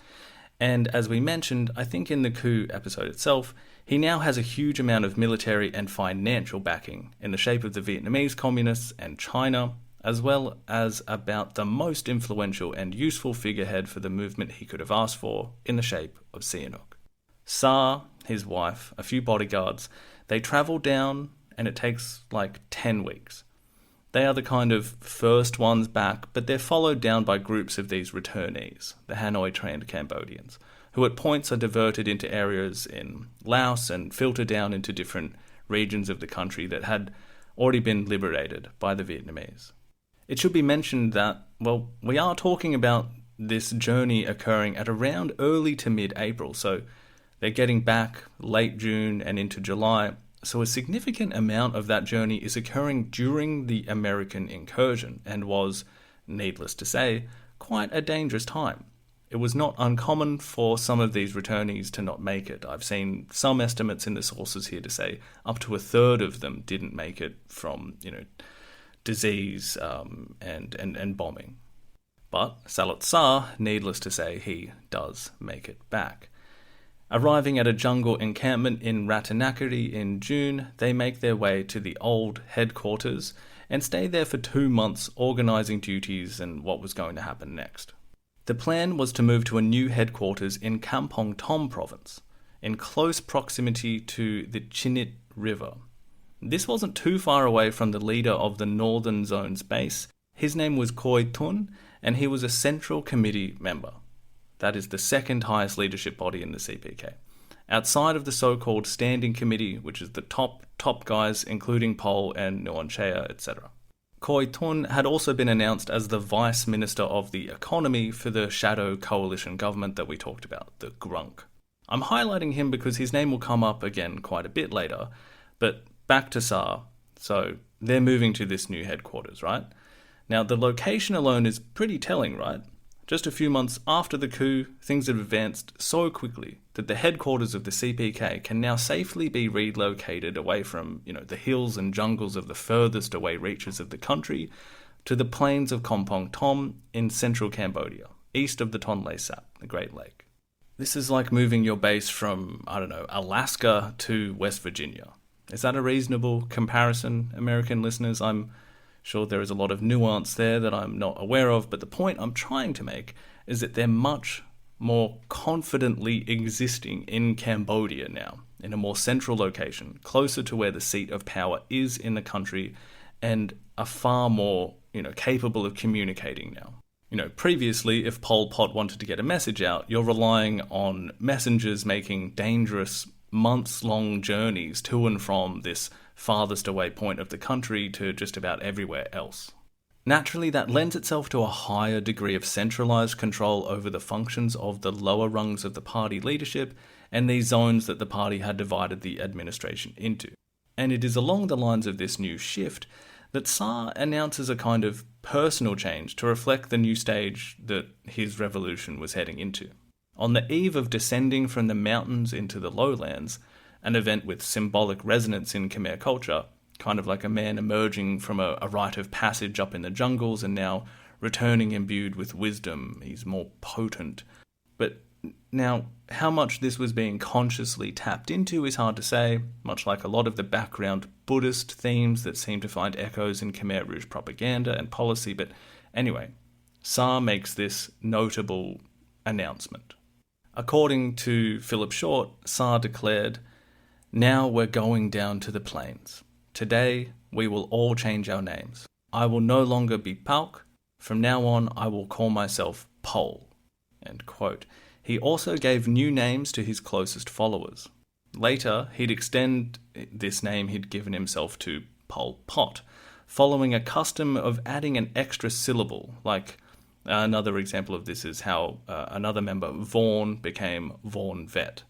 And as we mentioned, I think in the coup episode itself, he now has a huge amount of military and financial backing in the shape of the Vietnamese communists and China, as well as about the most influential and useful figurehead for the movement he could have asked for in the shape of Sihanouk. Sar, his wife, a few bodyguards, they travel down, and it takes like 10 weeks. They are the kind of first ones back, but they're followed down by groups of these returnees, the Hanoi-trained Cambodians, who at points are diverted into areas in Laos and filtered down into different regions of the country that had already been liberated by the Vietnamese. It should be mentioned that, well, we are talking about this journey occurring at around early to mid-April, so they're getting back late June and into July. So a significant amount of that journey is occurring during the American incursion and was, needless to say, quite a dangerous time. It was not uncommon for some of these returnees to not make it. I've seen some estimates in the sources here to say up to a third of them didn't make it from, disease and bombing. But Saloth Sar, needless to say, he does make it back. Arriving at a jungle encampment in Ratanakiri in June, they make their way to the old headquarters and stay there for 2 months organising duties and what was going to happen next. The plan was to move to a new headquarters in Kampong Tom province, in close proximity to the Chinit River. This wasn't too far away from the leader of the Northern Zone's base. His name was Khoi Thun, and he was a Central Committee member. That is the second highest leadership body in the CPK. Outside of the so-called Standing Committee, which is the top guys, including Pol and Nuon Chea, etc. Khoi Thun had also been announced as the Vice Minister of the Economy for the shadow coalition government that we talked about, the GRUNC. I'm highlighting him because his name will come up again quite a bit later, but back to Sar. So they're moving to this new headquarters, right? Now, the location alone is pretty telling, right? Just a few months after the coup, things have advanced so quickly that the headquarters of the CPK can now safely be relocated away from, the hills and jungles of the furthest away reaches of the country to the plains of Kampong Tom in central Cambodia, east of the Tonle Sap, the Great Lake. This is like moving your base from, Alaska to West Virginia. Is that a reasonable comparison, American listeners? I'm sure there is a lot of nuance there that I'm not aware of, but the point I'm trying to make is that they're much more confidently existing in Cambodia now, in a more central location, closer to where the seat of power is in the country, and are far more, capable of communicating now. Previously, if Pol Pot wanted to get a message out, you're relying on messengers making dangerous months-long journeys to and from this farthest away point of the country to just about everywhere else. Naturally, that lends itself to a higher degree of centralized control over the functions of the lower rungs of the party leadership and these zones that the party had divided the administration into. And it is along the lines of this new shift that Sar announces a kind of personal change to reflect the new stage that his revolution was heading into. On the eve of descending from the mountains into the lowlands, an event with symbolic resonance in Khmer culture, kind of like a man emerging from a rite of passage up in the jungles and now returning imbued with wisdom. He's more potent. But now, how much this was being consciously tapped into is hard to say, much like a lot of the background Buddhist themes that seem to find echoes in Khmer Rouge propaganda and policy. But anyway, Sar makes this notable announcement. According to Philip Short, Sar declared, "Now we're going down to the plains. Today, we will all change our names. I will no longer be Pauk. From now on, I will call myself Pol." End quote. He also gave new names to his closest followers. Later, he'd extend this name he'd given himself to Pol Pot, following a custom of adding an extra syllable, like another example of this is how another member, Vaughan, became Vaughan Vet.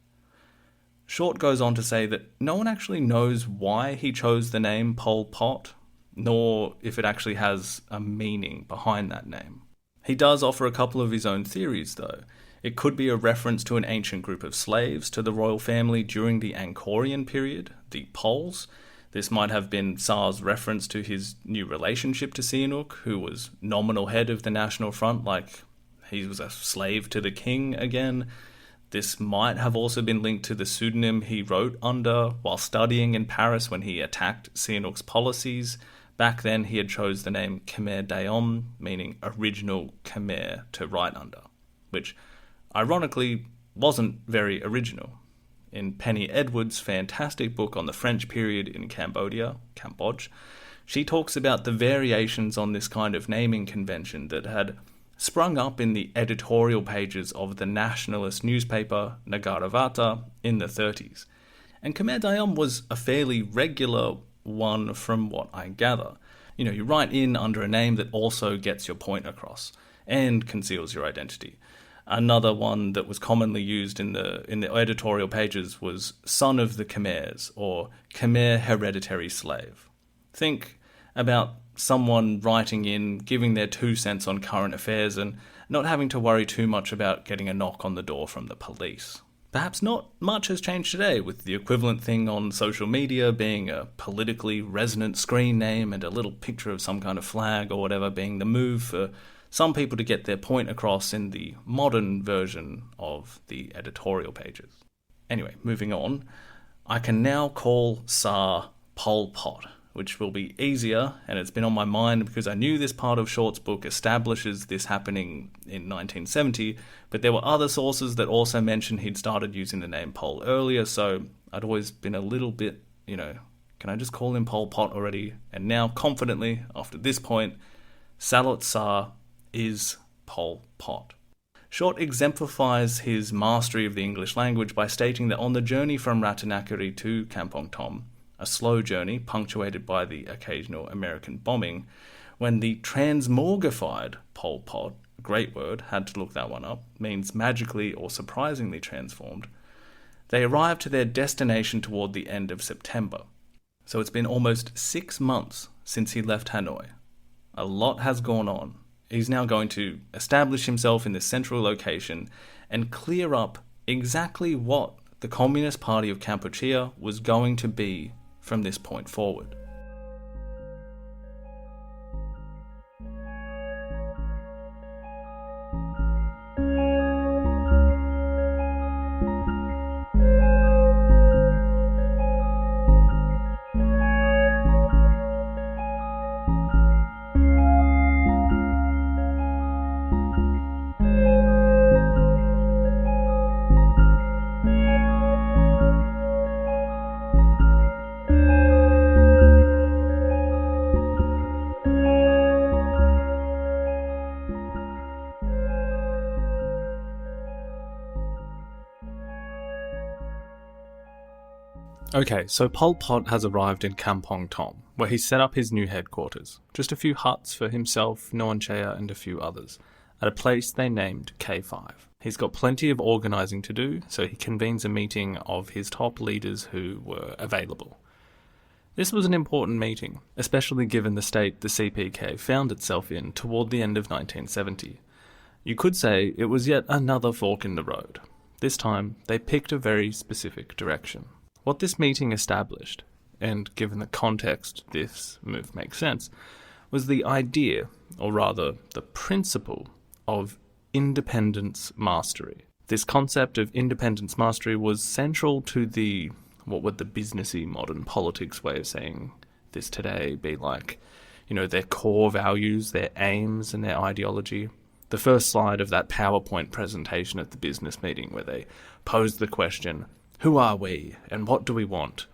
Short goes on to say that no one actually knows why he chose the name Pol Pot, nor if it actually has a meaning behind that name. He does offer a couple of his own theories, though. It could be a reference to an ancient group of slaves to the royal family during the Angkorian period, the Pols. This might have been Sar's reference to his new relationship to Sihanouk, who was nominal head of the National Front, like he was a slave to the king again. This might have also been linked to the pseudonym he wrote under while studying in Paris when he attacked Sihanouk's policies. Back then he had chose the name Khmer Dayom, meaning original Khmer, to write under, which ironically wasn't very original. In Penny Edwards' fantastic book on the French period in Cambodia, Cambodge, she talks about the variations on this kind of naming convention that had sprung up in the editorial pages of the nationalist newspaper Nagaravata in the 30s. And Khmer Dayom was a fairly regular one from what I gather. You write in under a name that also gets your point across and conceals your identity. Another one that was commonly used in the editorial pages was Son of the Khmers, or Khmer Hereditary Slave. Think about someone writing in, giving their 2 cents on current affairs and not having to worry too much about getting a knock on the door from the police. Perhaps not much has changed today, with the equivalent thing on social media being a politically resonant screen name and a little picture of some kind of flag or whatever being the move for some people to get their point across in the modern version of the editorial pages. Anyway, moving on. I can now call Sar Pol Pot, which will be easier, and it's been on my mind because I knew this part of Short's book establishes this happening in 1970, but there were other sources that also mentioned he'd started using the name Pol earlier, so I'd always been a little bit, can I just call him Pol Pot already? And now, confidently, after this point, Saloth Sar is Pol Pot. Short exemplifies his mastery of the English language by stating that on the journey from Ratanakiri to Kampong Thom, a slow journey punctuated by the occasional American bombing, when the transmorgified Pol Pot, great word, had to look that one up, means magically or surprisingly transformed, they arrived to their destination toward the end of September. So it's been almost 6 months since he left Hanoi. A lot has gone on. He's now going to establish himself in this central location and clear up exactly what the Communist Party of Kampuchea was going to be from this point forward. Okay, so Pol Pot has arrived in Kampong Thom, where he set up his new headquarters. Just a few huts for himself, Noan Chea and a few others, at a place they named K5. He's got plenty of organising to do, so he convenes a meeting of his top leaders who were available. This was an important meeting, especially given the state the CPK found itself in toward the end of 1970. You could say it was yet another fork in the road. This time, they picked a very specific direction. What this meeting established, and given the context this move makes sense, was the idea, or rather the principle, of independence mastery. This concept of independence mastery was central to what would the businessy modern politics way of saying this today be like, their core values, their aims and their ideology. The first slide of that PowerPoint presentation at the business meeting where they posed the question, who are we and what do we want?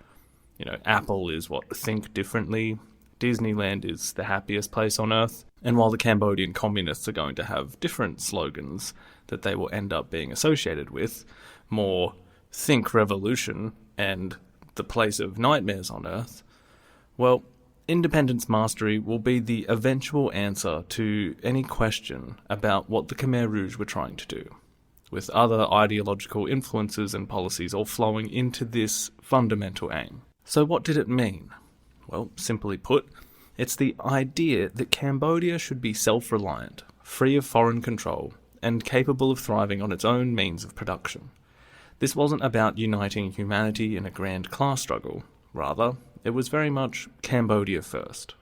Apple is think differently. Disneyland is the happiest place on earth. And while the Cambodian communists are going to have different slogans that they will end up being associated with, more think revolution and the place of nightmares on earth, well, independence mastery will be the eventual answer to any question about what the Khmer Rouge were trying to do, with other ideological influences and policies all flowing into this fundamental aim. So what did it mean? Well, simply put, it's the idea that Cambodia should be self-reliant, free of foreign control, and capable of thriving on its own means of production. This wasn't about uniting humanity in a grand class struggle. Rather, it was very much Cambodia first.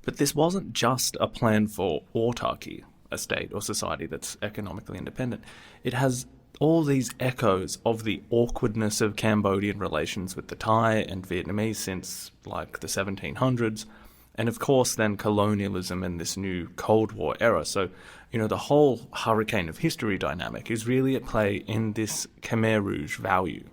But this wasn't just a plan for autarky, a state or society that's economically independent. It has all these echoes of the awkwardness of Cambodian relations with the Thai and Vietnamese since, the 1700s, and of course then colonialism and this new Cold War era. So, the whole hurricane of history dynamic is really at play in this Khmer Rouge value.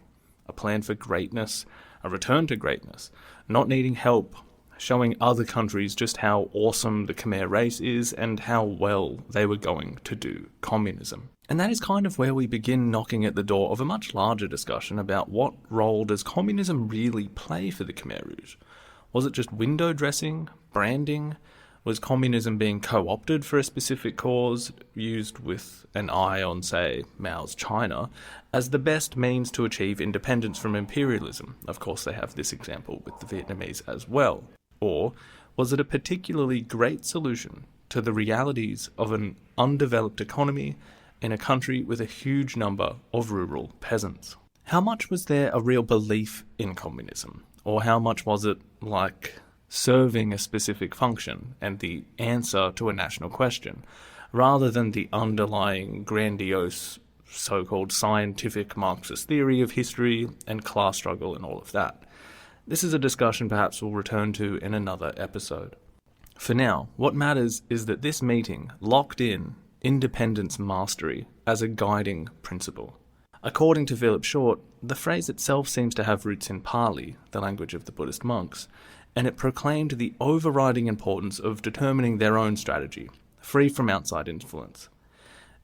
A plan for greatness, a return to greatness, not needing help, showing other countries just how awesome the Khmer race is and how well they were going to do communism. And that is kind of where we begin knocking at the door of a much larger discussion about what role does communism really play for the Khmer Rouge? Was it just window dressing, branding? Was communism being co-opted for a specific cause, used with an eye on, say, Mao's China, as the best means to achieve independence from imperialism? Of course, they have this example with the Vietnamese as well. Or was it a particularly great solution to the realities of an undeveloped economy in a country with a huge number of rural peasants? How much was there a real belief in communism? Or how much was it serving a specific function and the answer to a national question, rather than the underlying grandiose so-called scientific Marxist theory of history and class struggle and all of that? This is a discussion perhaps we'll return to in another episode. For now, what matters is that this meeting locked in independence mastery as a guiding principle. According to Philip Short, the phrase itself seems to have roots in Pali, the language of the Buddhist monks, and it proclaimed the overriding importance of determining their own strategy, free from outside influence,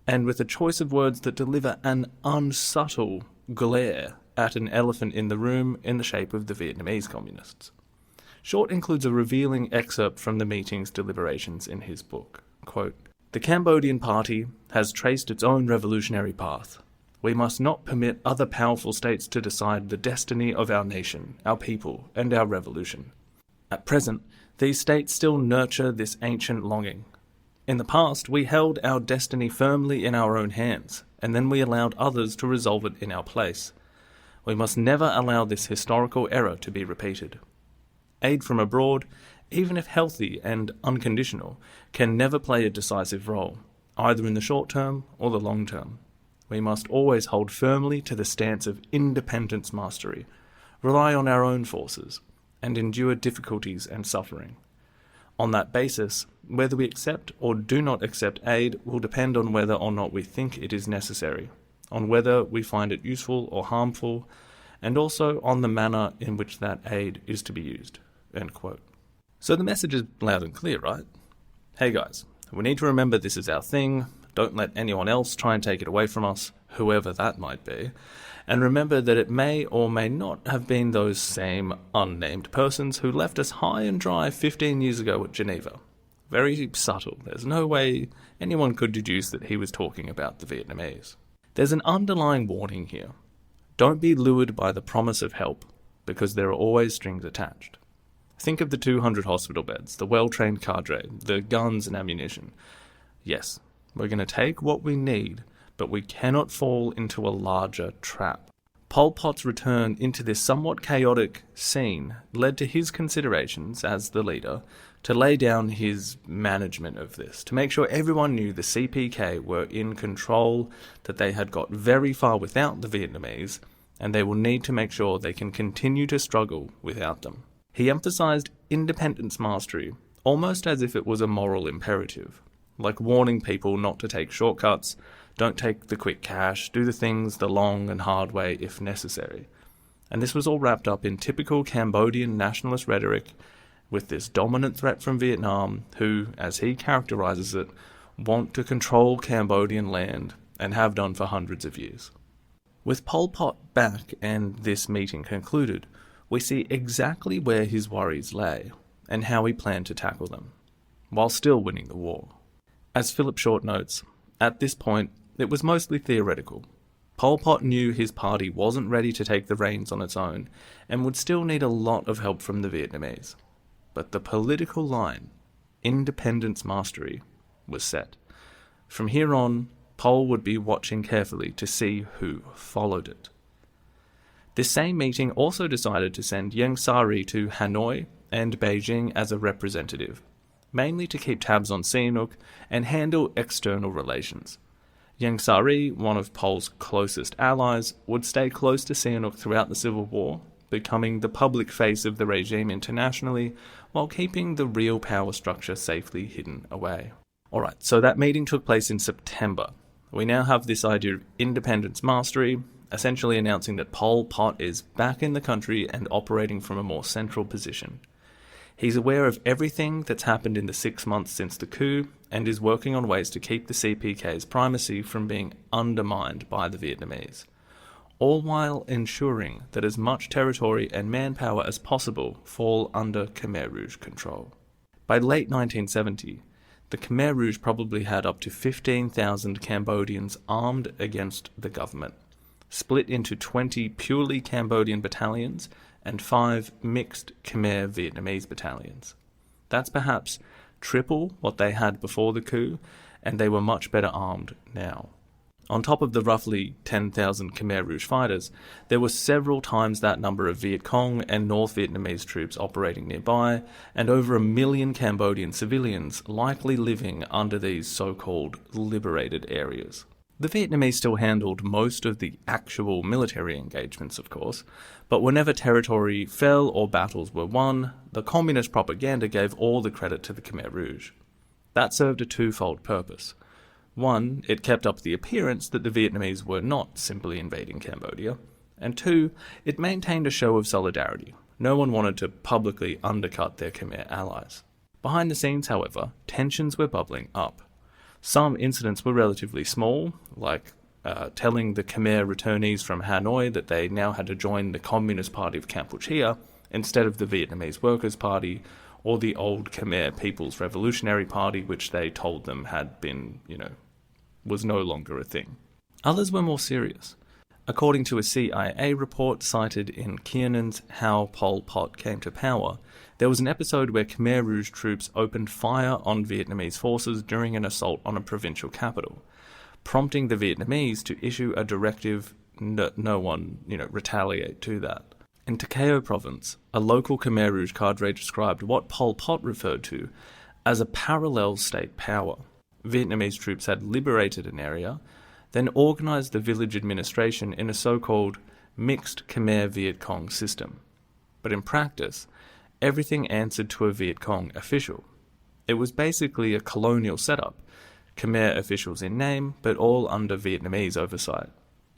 and with a choice of words that deliver an unsubtle glare at an elephant in the room in the shape of the Vietnamese communists. Short includes a revealing excerpt from the meeting's deliberations in his book. Quote, "The Cambodian party has traced its own revolutionary path. We must not permit other powerful states to decide the destiny of our nation, our people, and our revolution. At present, these states still nurture this ancient longing. In the past, we held our destiny firmly in our own hands, and then we allowed others to resolve it in our place. We must never allow this historical error to be repeated. Aid from abroad, even if healthy and unconditional, can never play a decisive role, either in the short term or the long term. We must always hold firmly to the stance of independence mastery, rely on our own forces, and endure difficulties and suffering. On that basis, whether we accept or do not accept aid will depend on whether or not we think it is necessary, on whether we find it useful or harmful, and also on the manner in which that aid is to be used." End quote. So the message is loud and clear, right? Hey guys, we need to remember this is our thing. Don't let anyone else try and take it away from us, whoever that might be. And remember that it may or may not have been those same unnamed persons who left us high and dry 15 years ago at Geneva. Very subtle. There's no way anyone could deduce that he was talking about the Vietnamese. There's an underlying warning here. Don't be lured by the promise of help, because there are always strings attached. Think of the 200 hospital beds, the well-trained cadre, the guns and ammunition. Yes, we're going to take what we need, but we cannot fall into a larger trap. Pol Pot's return into this somewhat chaotic scene led to his considerations, as the leader, to lay down his management of this, to make sure everyone knew the CPK were in control, that they had got very far without the Vietnamese, and they will need to make sure they can continue to struggle without them. He emphasized independence mastery, almost as if it was a moral imperative, like warning people not to take shortcuts, don't take the quick cash, do the things the long and hard way if necessary. And this was all wrapped up in typical Cambodian nationalist rhetoric, with this dominant threat from Vietnam, who, as he characterizes it, want to control Cambodian land and have done for hundreds of years. With Pol Pot back and this meeting concluded, we see exactly where his worries lay and how he planned to tackle them, while still winning the war. As Philip Short notes, at this point, it was mostly theoretical. Pol Pot knew his party wasn't ready to take the reins on its own and would still need a lot of help from the Vietnamese. But the political line, independence mastery, was set. From here on, Pol would be watching carefully to see who followed it. This same meeting also decided to send Ieng Sari to Hanoi and Beijing as a representative, mainly to keep tabs on Sihanouk and handle external relations. Ieng Sari, one of Pol's closest allies, would stay close to Sihanouk throughout the civil war, becoming the public face of the regime internationally, while keeping the real power structure safely hidden away. Alright, so that meeting took place in September. We now have this idea of independence mastery, essentially announcing that Pol Pot is back in the country and operating from a more central position. He's aware of everything that's happened in the 6 months since the coup, and is working on ways to keep the CPK's primacy from being undermined by the Vietnamese, all while ensuring that as much territory and manpower as possible fall under Khmer Rouge control. By late 1970, the Khmer Rouge probably had up to 15,000 Cambodians armed against the government, split into 20 purely Cambodian battalions and 5 mixed Khmer Vietnamese battalions. That's perhaps triple what they had before the coup, and they were much better armed now. On top of the roughly 10,000 Khmer Rouge fighters, there were several times that number of Viet Cong and North Vietnamese troops operating nearby, and over 1 million Cambodian civilians likely living under these so-called liberated areas. The Vietnamese still handled most of the actual military engagements, of course, but whenever territory fell or battles were won, the communist propaganda gave all the credit to the Khmer Rouge. That served a twofold purpose. One, it kept up the appearance that the Vietnamese were not simply invading Cambodia, and two, it maintained a show of solidarity. No one wanted to publicly undercut their Khmer allies. Behind the scenes, however, tensions were bubbling up. Some incidents were relatively small, like telling the Khmer returnees from Hanoi that they now had to join the Communist Party of Cambodia instead of the Vietnamese Workers' Party or the old Khmer People's Revolutionary Party, which they told them had been, was no longer a thing. Others were more serious. According to a CIA report cited in Kiernan's How Pol Pot Came to Power, there was an episode where Khmer Rouge troops opened fire on Vietnamese forces during an assault on a provincial capital, prompting the Vietnamese to issue a directive no one, retaliate to that. In Tay Keo province, a local Khmer Rouge cadre described what Pol Pot referred to as a parallel state power. Vietnamese troops had liberated an area, then organised the village administration in a so-called mixed Khmer Viet Cong system. But in practice, everything answered to a Viet Cong official. It was basically a colonial setup, Khmer officials in name, but all under Vietnamese oversight.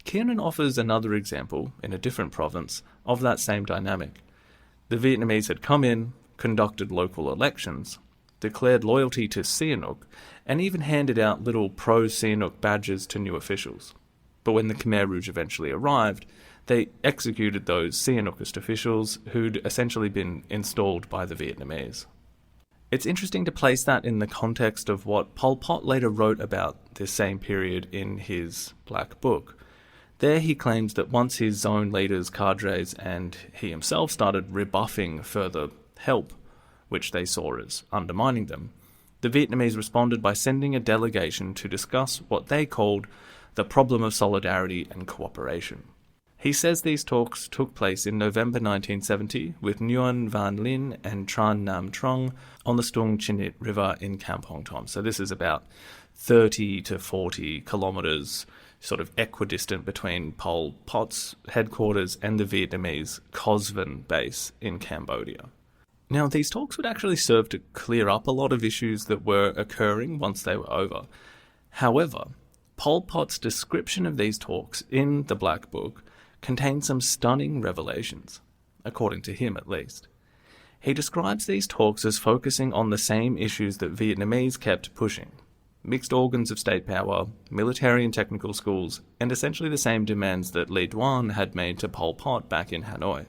Kiernan offers another example, in a different province, of that same dynamic. The Vietnamese had come in, conducted local elections, declared loyalty to Sihanouk, and even handed out little pro-Sihanouk badges to new officials. But when the Khmer Rouge eventually arrived, they executed those Sihanoukist officials who'd essentially been installed by the Vietnamese. It's interesting to place that in the context of what Pol Pot later wrote about this same period in his Black Book. There he claims that once his zone leaders, cadres, and he himself started rebuffing further help, which they saw as undermining them, the Vietnamese responded by sending a delegation to discuss what they called the problem of solidarity and cooperation. He says these talks took place in November 1970 with Nguyen Van Linh and Tran Nam Trong on the Stung Chinit River in Kampong Tom. So this is about 30 to 40 kilometres sort of equidistant between Pol Pot's headquarters and the Vietnamese Cosvin base in Cambodia. Now, these talks would actually serve to clear up a lot of issues that were occurring once they were over. However, Pol Pot's description of these talks in the Black Book contains some stunning revelations, according to him at least. He describes these talks as focusing on the same issues that Vietnamese kept pushing: mixed organs of state power, military and technical schools, and essentially the same demands that Le Duan had made to Pol Pot back in Hanoi.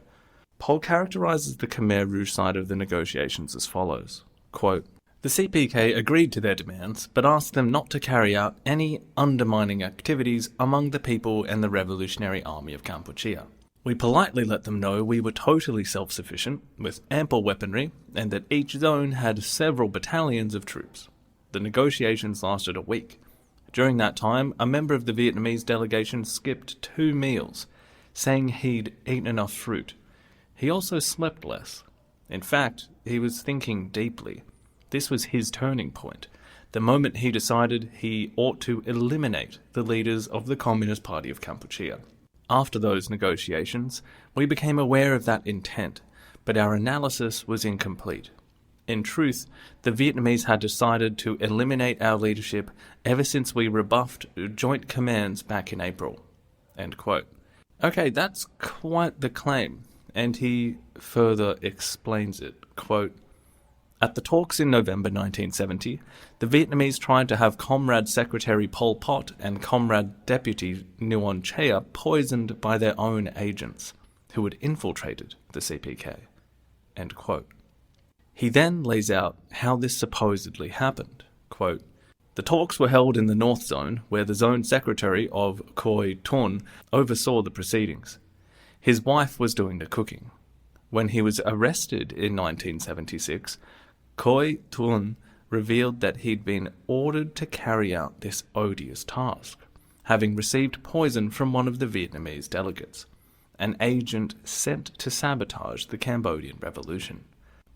Pol characterises the Khmer Rouge side of the negotiations as follows, quote, "The CPK agreed to their demands, but asked them not to carry out any undermining activities among the people and the Revolutionary Army of Cambodia. We politely let them know we were totally self-sufficient, with ample weaponry, and that each zone had several battalions of troops. The negotiations lasted a week. During that time, a member of the Vietnamese delegation skipped 2 meals, saying he'd eaten enough fruit. He also slept less. In fact, he was thinking deeply. This was his turning point, the moment he decided he ought to eliminate the leaders of the Communist Party of Cambodia. After those negotiations, we became aware of that intent, but our analysis was incomplete. In truth, the Vietnamese had decided to eliminate our leadership ever since we rebuffed joint commands back in April." End quote. Okay, that's quite the claim, and he further explains it, quote, "At the talks in November 1970, the Vietnamese tried to have Comrade Secretary Pol Pot and Comrade Deputy Nguyen Chea poisoned by their own agents, who had infiltrated the CPK." End quote. He then lays out how this supposedly happened. Quote, "The talks were held in the North Zone, where the Zone Secretary of Khoi Thun oversaw the proceedings. His wife was doing the cooking. When he was arrested in 1976, Khoi Thun revealed that he'd been ordered to carry out this odious task, having received poison from one of the Vietnamese delegates, an agent sent to sabotage the Cambodian Revolution.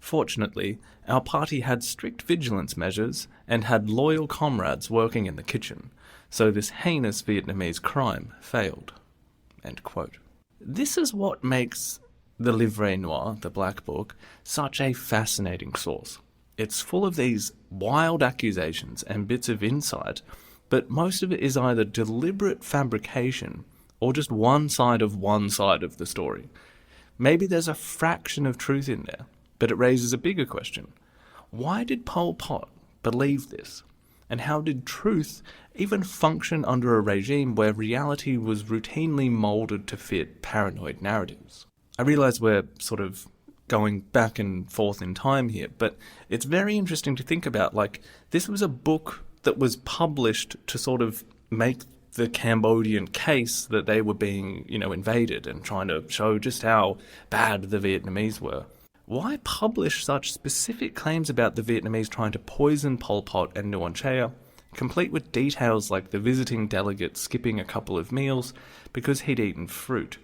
Fortunately, our party had strict vigilance measures and had loyal comrades working in the kitchen, so this heinous Vietnamese crime failed." End quote. This is what makes the Livre Noir, the Black Book, such a fascinating source. It's full of these wild accusations and bits of insight, but most of it is either deliberate fabrication or just one side of the story. Maybe there's a fraction of truth in there, but it raises a bigger question. Why did Pol Pot believe this? And how did truth even function under a regime where reality was routinely moulded to fit paranoid narratives? I realise we're sort of going back and forth in time here, but it's very interesting to think about, this was a book that was published to sort of make the Cambodian case that they were being, invaded and trying to show just how bad the Vietnamese were. Why publish such specific claims about the Vietnamese trying to poison Pol Pot and Nuon Chea, complete with details like the visiting delegate skipping a couple of meals because he'd eaten fruit?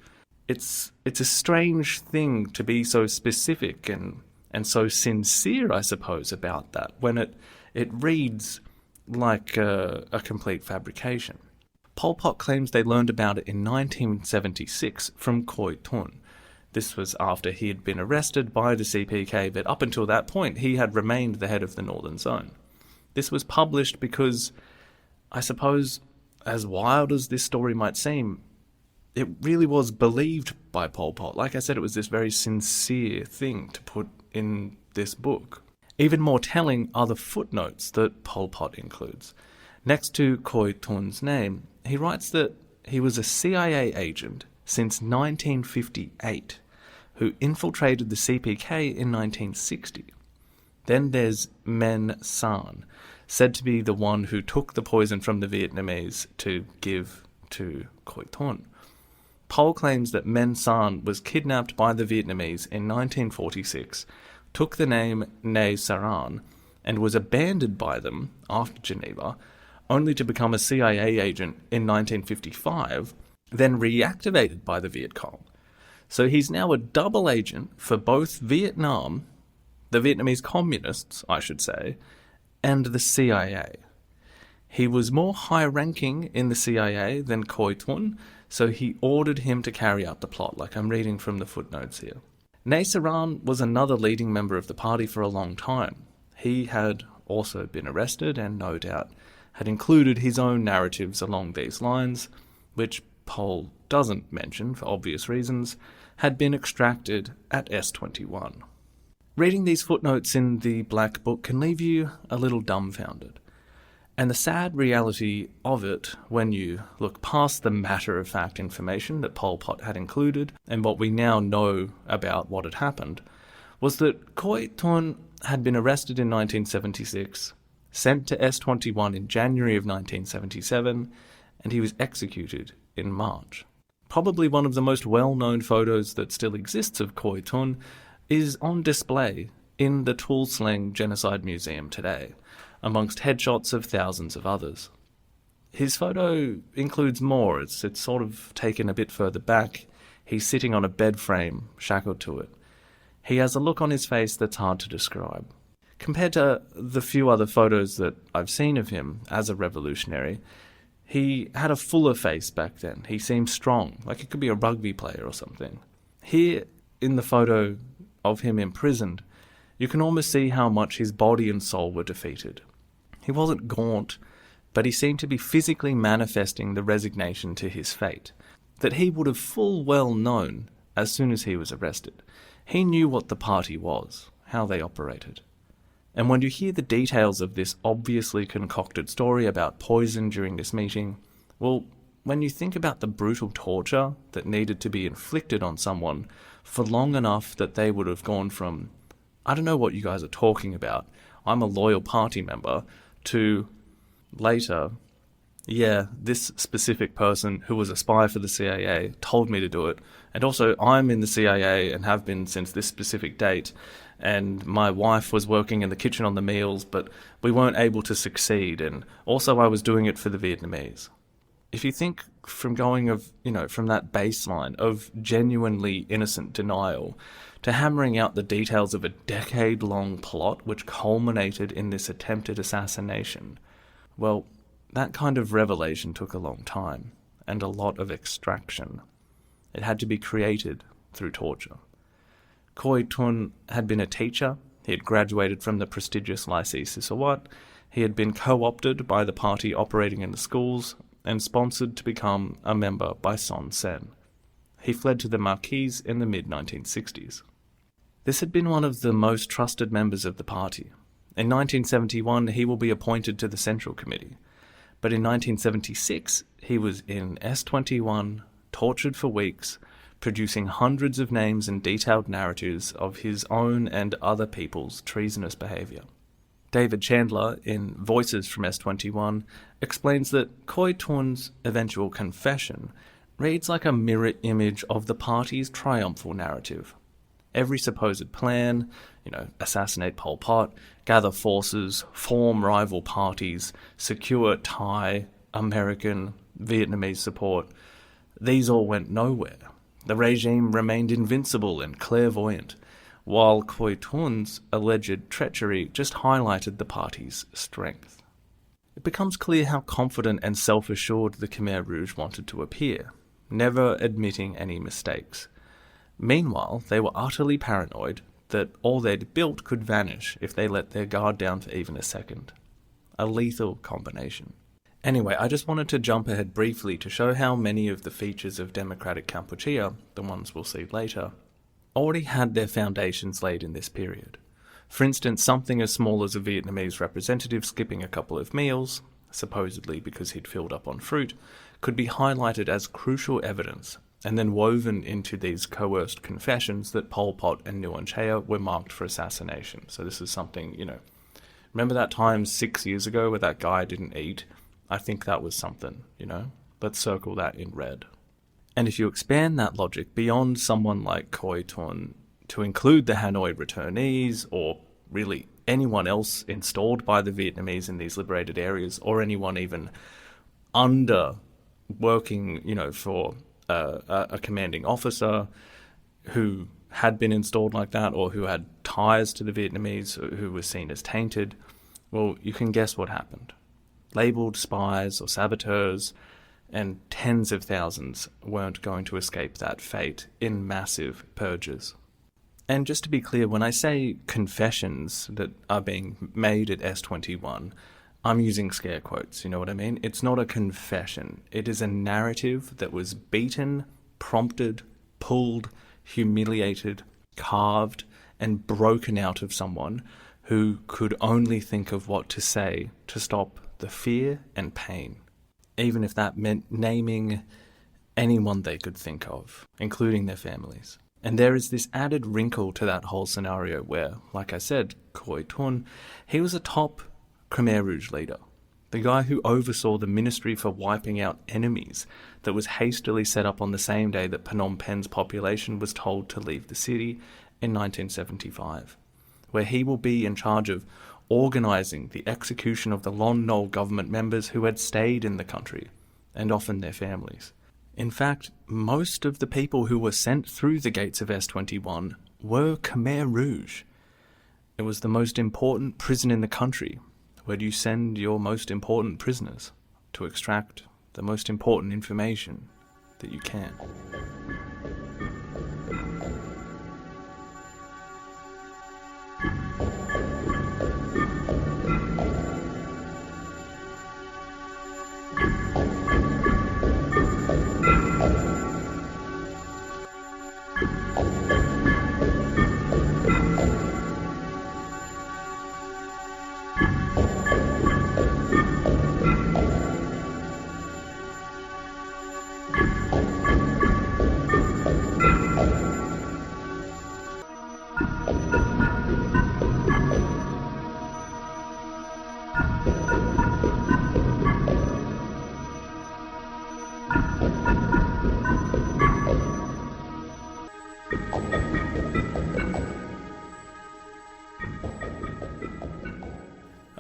It's a strange thing to be so specific and so sincere, I suppose, about that, when it reads like a complete fabrication. Pol Pot claims they learned about it in 1976 from Khoi Thun. This was after he had been arrested by the CPK, but up until that point he had remained the head of the Northern Zone. This was published because, I suppose, as wild as this story might seem, it really was believed by Pol Pot. Like I said, it was this very sincere thing to put in this book. Even more telling are the footnotes that Pol Pot includes. Next to Khoi Thun's name, he writes that he was a CIA agent since 1958, who infiltrated the CPK in 1960. Then there's Men San, said to be the one who took the poison from the Vietnamese to give to Khoi Thun. Pol claims that Men San was kidnapped by the Vietnamese in 1946, took the name Nay Saran, and was abandoned by them after Geneva, only to become a CIA agent in 1955, then reactivated by the Viet Cong. So he's now a double agent for both Vietnam, the Vietnamese communists, I should say, and the CIA. He was more high-ranking in the CIA than Khoi Thun, so he ordered him to carry out the plot, like I'm reading from the footnotes here. Nay Saran was another leading member of the party for a long time. He had also been arrested and no doubt had included his own narratives along these lines, which Pol doesn't mention for obvious reasons, had been extracted at S21. Reading these footnotes in the Black Book can leave you a little dumbfounded. And the sad reality of it, when you look past the matter-of-fact information that Pol Pot had included and what we now know about what had happened, was that Khoi Thun had been arrested in 1976, sent to S21 in January of 1977, and he was executed in March. Probably one of the most well-known photos that still exists of Khoi Thun is on display in the Tuol Sleng Genocide Museum today, amongst headshots of thousands of others. His photo includes more. It's sort of taken a bit further back. He's sitting on a bed frame, shackled to it. He has a look on his face that's hard to describe. Compared to the few other photos that I've seen of him as a revolutionary, he had a fuller face back then. He seemed strong, like he could be a rugby player or something. Here, in the photo of him imprisoned, you can almost see how much his body and soul were defeated. He wasn't gaunt, but he seemed to be physically manifesting the resignation to his fate, that he would have full well known as soon as he was arrested. He knew what the party was, how they operated. And when you hear the details of this obviously concocted story about poison during this meeting, well, when you think about the brutal torture that needed to be inflicted on someone for long enough that they would have gone from, I don't know what you guys are talking about, I'm a loyal party member, to later, yeah, this specific person who was a spy for the CIA told me to do it, and also I'm in the CIA and have been since this specific date, and my wife was working in the kitchen on the meals, but we weren't able to succeed, and also I was doing it for the Vietnamese. If you think from going from that baseline of genuinely innocent denial to hammering out the details of a decade-long plot which culminated in this attempted assassination, well, that kind of revelation took a long time and a lot of extraction. It had to be created through torture. Khoi Thun had been a teacher. He had graduated from the prestigious Lycée Sisawat. He had been co-opted by the party operating in the schools and sponsored to become a member by Son Sen. He fled to the Marquise in the mid-1960s. This had been one of the most trusted members of the party. In 1971, he will be appointed to the Central Committee. But in 1976, he was in S21, tortured for weeks, producing hundreds of names and detailed narratives of his own and other people's treasonous behaviour. David Chandler, in Voices from S21, explains that Khoi Thun's eventual confession reads like a mirror image of the party's triumphal narrative. Every supposed plan, assassinate Pol Pot, gather forces, form rival parties, secure Thai, American, Vietnamese support, these all went nowhere. The regime remained invincible and clairvoyant, while Khoi Thun's alleged treachery just highlighted the party's strength. It becomes clear how confident and self-assured the Khmer Rouge wanted to appear, never admitting any mistakes. Meanwhile, they were utterly paranoid that all they'd built could vanish if they let their guard down for even a second. A lethal combination. Anyway, I just wanted to jump ahead briefly to show how many of the features of democratic Kampuchea, the ones we'll see later, already had their foundations laid in this period. For instance, something as small as a Vietnamese representative skipping a couple of meals, supposedly because he'd filled up on fruit, could be highlighted as crucial evidence and then woven into these coerced confessions that Pol Pot and Nguyen Chea were marked for assassination. So this is something, remember that time 6 years ago where that guy didn't eat? I think that was something, Let's circle that in red. And if you expand that logic beyond someone like Khoi Thun to include the Hanoi Returnees, or really anyone else installed by the Vietnamese in these liberated areas, or anyone even under working, for a commanding officer who had been installed like that, or who had ties to the Vietnamese, who was seen as tainted, well, you can guess what happened. Labelled spies or saboteurs, and tens of thousands weren't going to escape that fate in massive purges. And just to be clear, when I say confessions that are being made at S21, I'm using scare quotes, you know what I mean? It's not a confession. It is a narrative that was beaten, prompted, pulled, humiliated, carved, and broken out of someone who could only think of what to say to stop the fear and pain, even if that meant naming anyone they could think of, including their families. And there is this added wrinkle to that whole scenario where, like I said, Khoi Thun, he was a top Khmer Rouge leader, the guy who oversaw the ministry for wiping out enemies that was hastily set up on the same day that Phnom Penh's population was told to leave the city in 1975, where he will be in charge of organising the execution of the Lon Nol government members who had stayed in the country, and often their families. In fact, most of the people who were sent through the gates of S21 were Khmer Rouge. It was the most important prison in the country. Where do you send your most important prisoners? To extract the most important information that you can.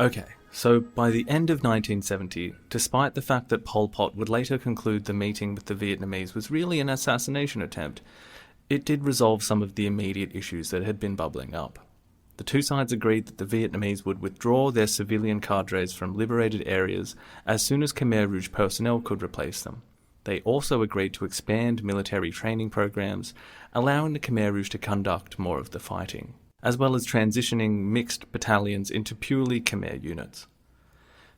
Okay, So, by the end of 1970, despite the fact that Pol Pot would later conclude the meeting with the Vietnamese was really an assassination attempt, it did resolve some of the immediate issues that had been bubbling up. The two sides agreed that the Vietnamese would withdraw their civilian cadres from liberated areas as soon as Khmer Rouge personnel could replace them. They also agreed to expand military training programs, allowing the Khmer Rouge to conduct more of the fighting, as well as transitioning mixed battalions into purely Khmer units.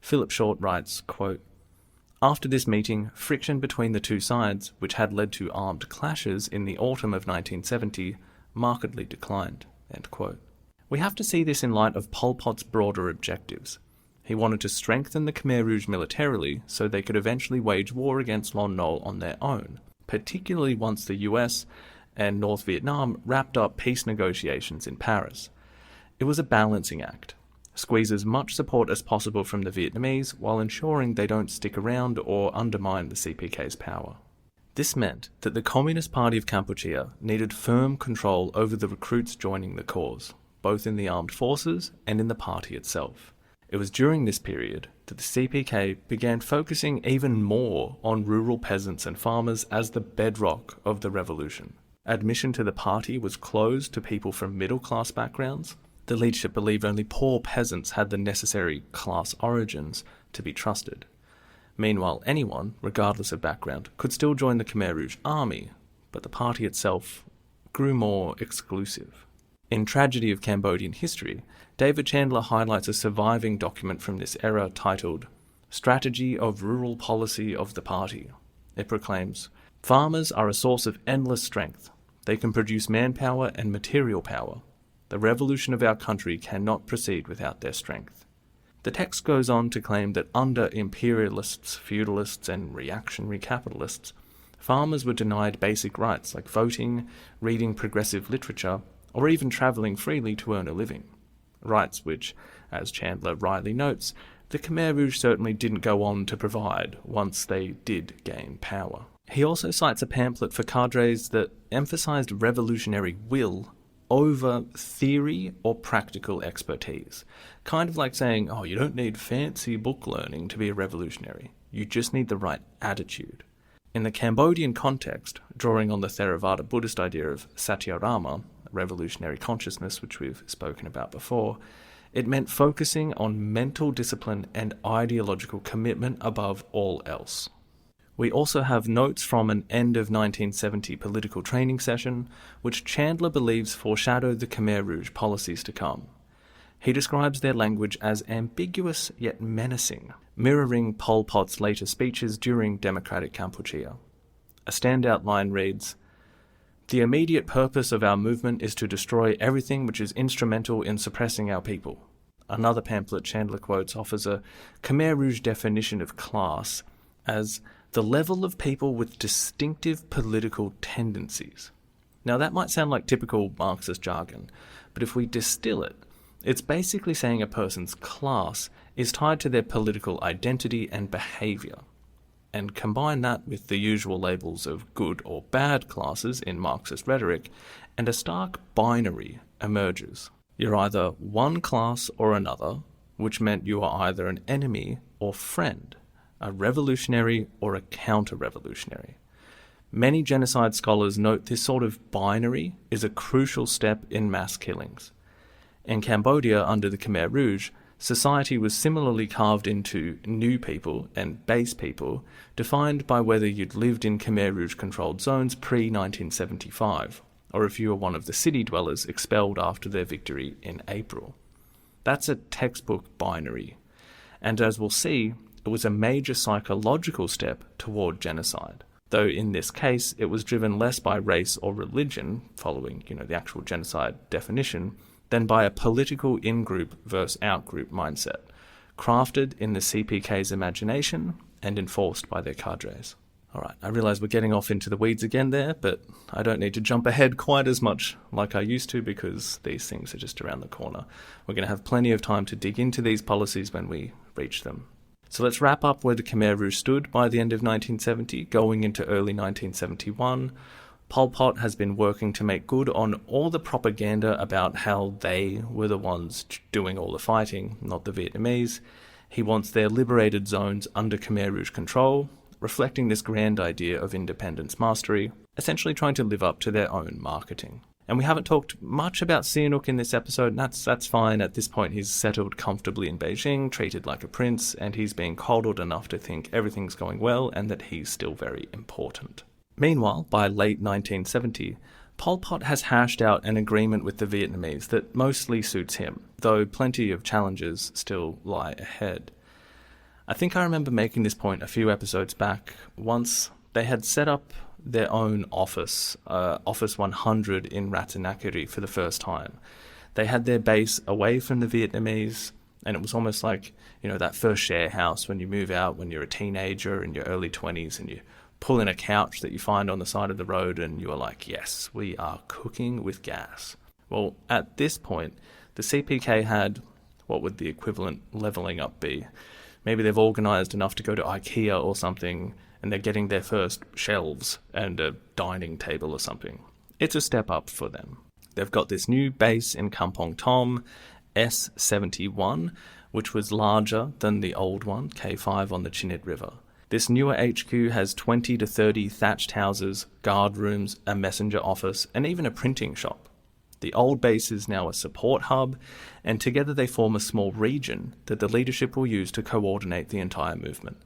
Philip Short writes, quote, "After this meeting, friction between the two sides, which had led to armed clashes in the autumn of 1970, markedly declined." End quote. We have to see this in light of Pol Pot's broader objectives. He wanted to strengthen the Khmer Rouge militarily so they could eventually wage war against Lon Nol on their own, particularly once the US and North Vietnam wrapped up peace negotiations in Paris. It was a balancing act. Squeeze as much support as possible from the Vietnamese while ensuring they don't stick around or undermine the CPK's power. This meant that the Communist Party of Cambodia needed firm control over the recruits joining the cause, both in the armed forces and in the party itself. It was during this period that the CPK began focusing even more on rural peasants and farmers as the bedrock of the revolution. Admission to the party was closed to people from middle-class backgrounds. The leadership believed only poor peasants had the necessary class origins to be trusted. Meanwhile, anyone, regardless of background, could still join the Khmer Rouge army, but the party itself grew more exclusive. In Tragedy of Cambodian History, David Chandler highlights a surviving document from this era titled Strategy of Rural Policy of the Party. It proclaims, "Farmers are a source of endless strength. They can produce manpower and material power. The revolution of our country cannot proceed without their strength." The text goes on to claim that under imperialists, feudalists, and reactionary capitalists, farmers were denied basic rights like voting, reading progressive literature, or even travelling freely to earn a living. Rights which, as Chandler rightly notes, the Khmer Rouge certainly didn't go on to provide once they did gain power. He also cites a pamphlet for cadres that emphasised revolutionary will over theory or practical expertise. Kind of like saying, oh, you don't need fancy book learning to be a revolutionary. You just need the right attitude. In the Cambodian context, drawing on the Theravada Buddhist idea of Satyarama, revolutionary consciousness, which we've spoken about before, it meant focusing on mental discipline and ideological commitment above all else. We also have notes from an end of 1970 political training session, which Chandler believes foreshadowed the Khmer Rouge policies to come. He describes their language as ambiguous yet menacing, mirroring Pol Pot's later speeches during democratic Kampuchea. A standout line reads, "The immediate purpose of our movement is to destroy everything which is instrumental in suppressing our people." Another pamphlet Chandler quotes offers a Khmer Rouge definition of class as the level of people with distinctive political tendencies. Now that might sound like typical Marxist jargon, but if we distill it, it's basically saying a person's class is tied to their political identity and behaviour. And combine that with the usual labels of good or bad classes in Marxist rhetoric, and a stark binary emerges. You're either one class or another, which meant you are either an enemy or friend, a revolutionary or a counter-revolutionary. Many genocide scholars note this sort of binary is a crucial step in mass killings. In Cambodia, under the Khmer Rouge, society was similarly carved into new people and base people, defined by whether you'd lived in Khmer Rouge-controlled zones pre-1975, or if you were one of the city dwellers expelled after their victory in April. That's a textbook binary, and as we'll see, it was a major psychological step toward genocide, though in this case it was driven less by race or religion, following the actual genocide definition, than by a political in-group versus out-group mindset, crafted in the CPK's imagination and enforced by their cadres. Alright, I realise we're getting off into the weeds again there, but I don't need to jump ahead quite as much like I used to because these things are just around the corner. We're going to have plenty of time to dig into these policies when we reach them. So let's wrap up where the Khmer Rouge stood by the end of 1970, going into early 1971. Pol Pot has been working to make good on all the propaganda about how they were the ones doing all the fighting, not the Vietnamese. He wants their liberated zones under Khmer Rouge control, reflecting this grand idea of independence mastery, essentially trying to live up to their own marketing. And we haven't talked much about Sihanouk in this episode, and that's fine. At this point, he's settled comfortably in Beijing, treated like a prince, and he's being coddled enough to think everything's going well and that he's still very important. Meanwhile, by late 1970, Pol Pot has hashed out an agreement with the Vietnamese that mostly suits him, though plenty of challenges still lie ahead. I think I remember making this point a few episodes back. Once they had set up their own office, Office 100 in Ratanakiri for the first time. They had their base away from the Vietnamese, and it was almost like, that first share house when you move out when you're a teenager in your early 20s and you pull in a couch that you find on the side of the road and you are like, yes, we are cooking with gas. Well, at this point, the CPK had, what would the equivalent levelling up be? Maybe they've organised enough to go to IKEA or something and they're getting their first shelves and a dining table or something. It's a step up for them. They've got this new base in Kampong Tom, S71, which was larger than the old one, K5 on the Chinit River. This newer HQ has 20 to 30 thatched houses, guard rooms, a messenger office, and even a printing shop. The old base is now a support hub, and together they form a small region that the leadership will use to coordinate the entire movement.